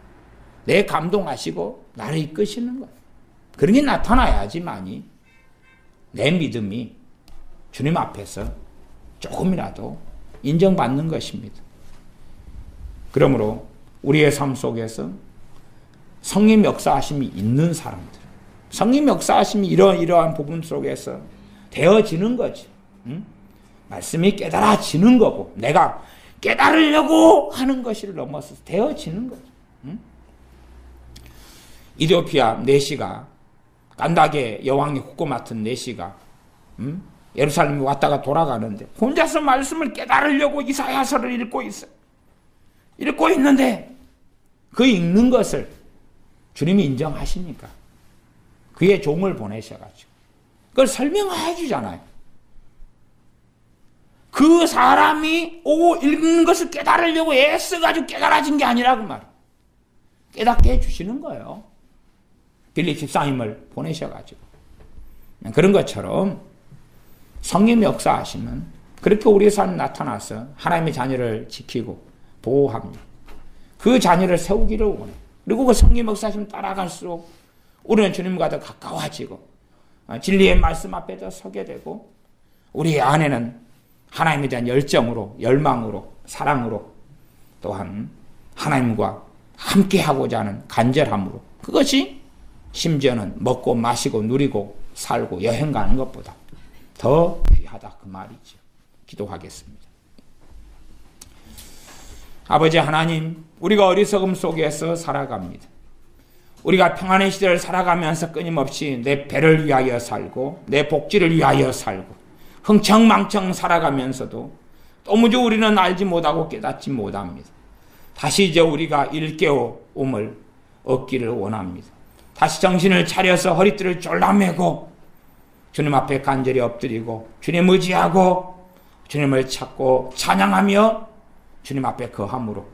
내 감동하시고 나를 이끄시는 거예요. 그런 게 나타나야지만이 내 믿음이 주님 앞에서 조금이라도 인정받는 것입니다. 그러므로 우리의 삶 속에서 성령 역사하심이 있는 사람들, 성령 역사하심이 이러한 부분 속에서 되어지는 거지. 응? 말씀이 깨달아지는 거고 내가 깨달으려고 하는 것을 넘어서 되어지는 거죠. 응? 이디오피아 내시가 깐다게 여왕의 국고 맡은 내시가 예루살렘에 왔다가 돌아가는데 혼자서 말씀을 깨달으려고 이사야서를 읽고 있어요. 읽고 있는데 그 읽는 것을 주님이 인정하십니까? 그의 종을 보내셔가지고 그걸 설명해 주잖아요. 그 사람이 읽는 것을 깨달으려고 애써가지고 깨달아진 게 아니라 그 말이에요. 깨닫게 해주시는 거예요. 빌립 집사님을 보내셔가지고. 그런 것처럼 성령 역사하시면 그렇게 우리의 삶에 나타나서 하나님의 자녀를 지키고 보호합니다. 그 자녀를 세우기를 원해요. 그리고 그 성령 역사하시면 따라갈수록 우리는 주님과 더 가까워지고 진리의 말씀 앞에 더 서게 되고 우리 안에는 하나님에 대한 열정으로 열망으로 사랑으로 또한 하나님과 함께하고자 하는 간절함으로 그것이 심지어는 먹고 마시고 누리고 살고 여행 가는 것보다 더 귀하다 그 말이죠. 기도하겠습니다. 아버지 하나님, 우리가 어리석음 속에서 살아갑니다. 우리가 평안의 시대를 살아가면서 끊임없이 내 배를 위하여 살고 내 복지를 위하여 살고 흥청망청 살아가면서도 도무지 우리는 알지 못하고 깨닫지 못합니다. 다시 이제 우리가 일깨움을 얻기를 원합니다. 다시 정신을 차려서 허리띠를 졸라매고 주님 앞에 간절히 엎드리고 주님 의지하고 주님을 찾고 찬양하며 주님 앞에 거함으로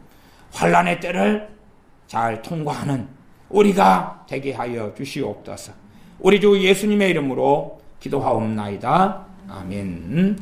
환난의 때를 잘 통과하는 우리가 되게 하여 주시옵소서. 우리 주 예수님의 이름으로 기도하옵나이다. 아멘.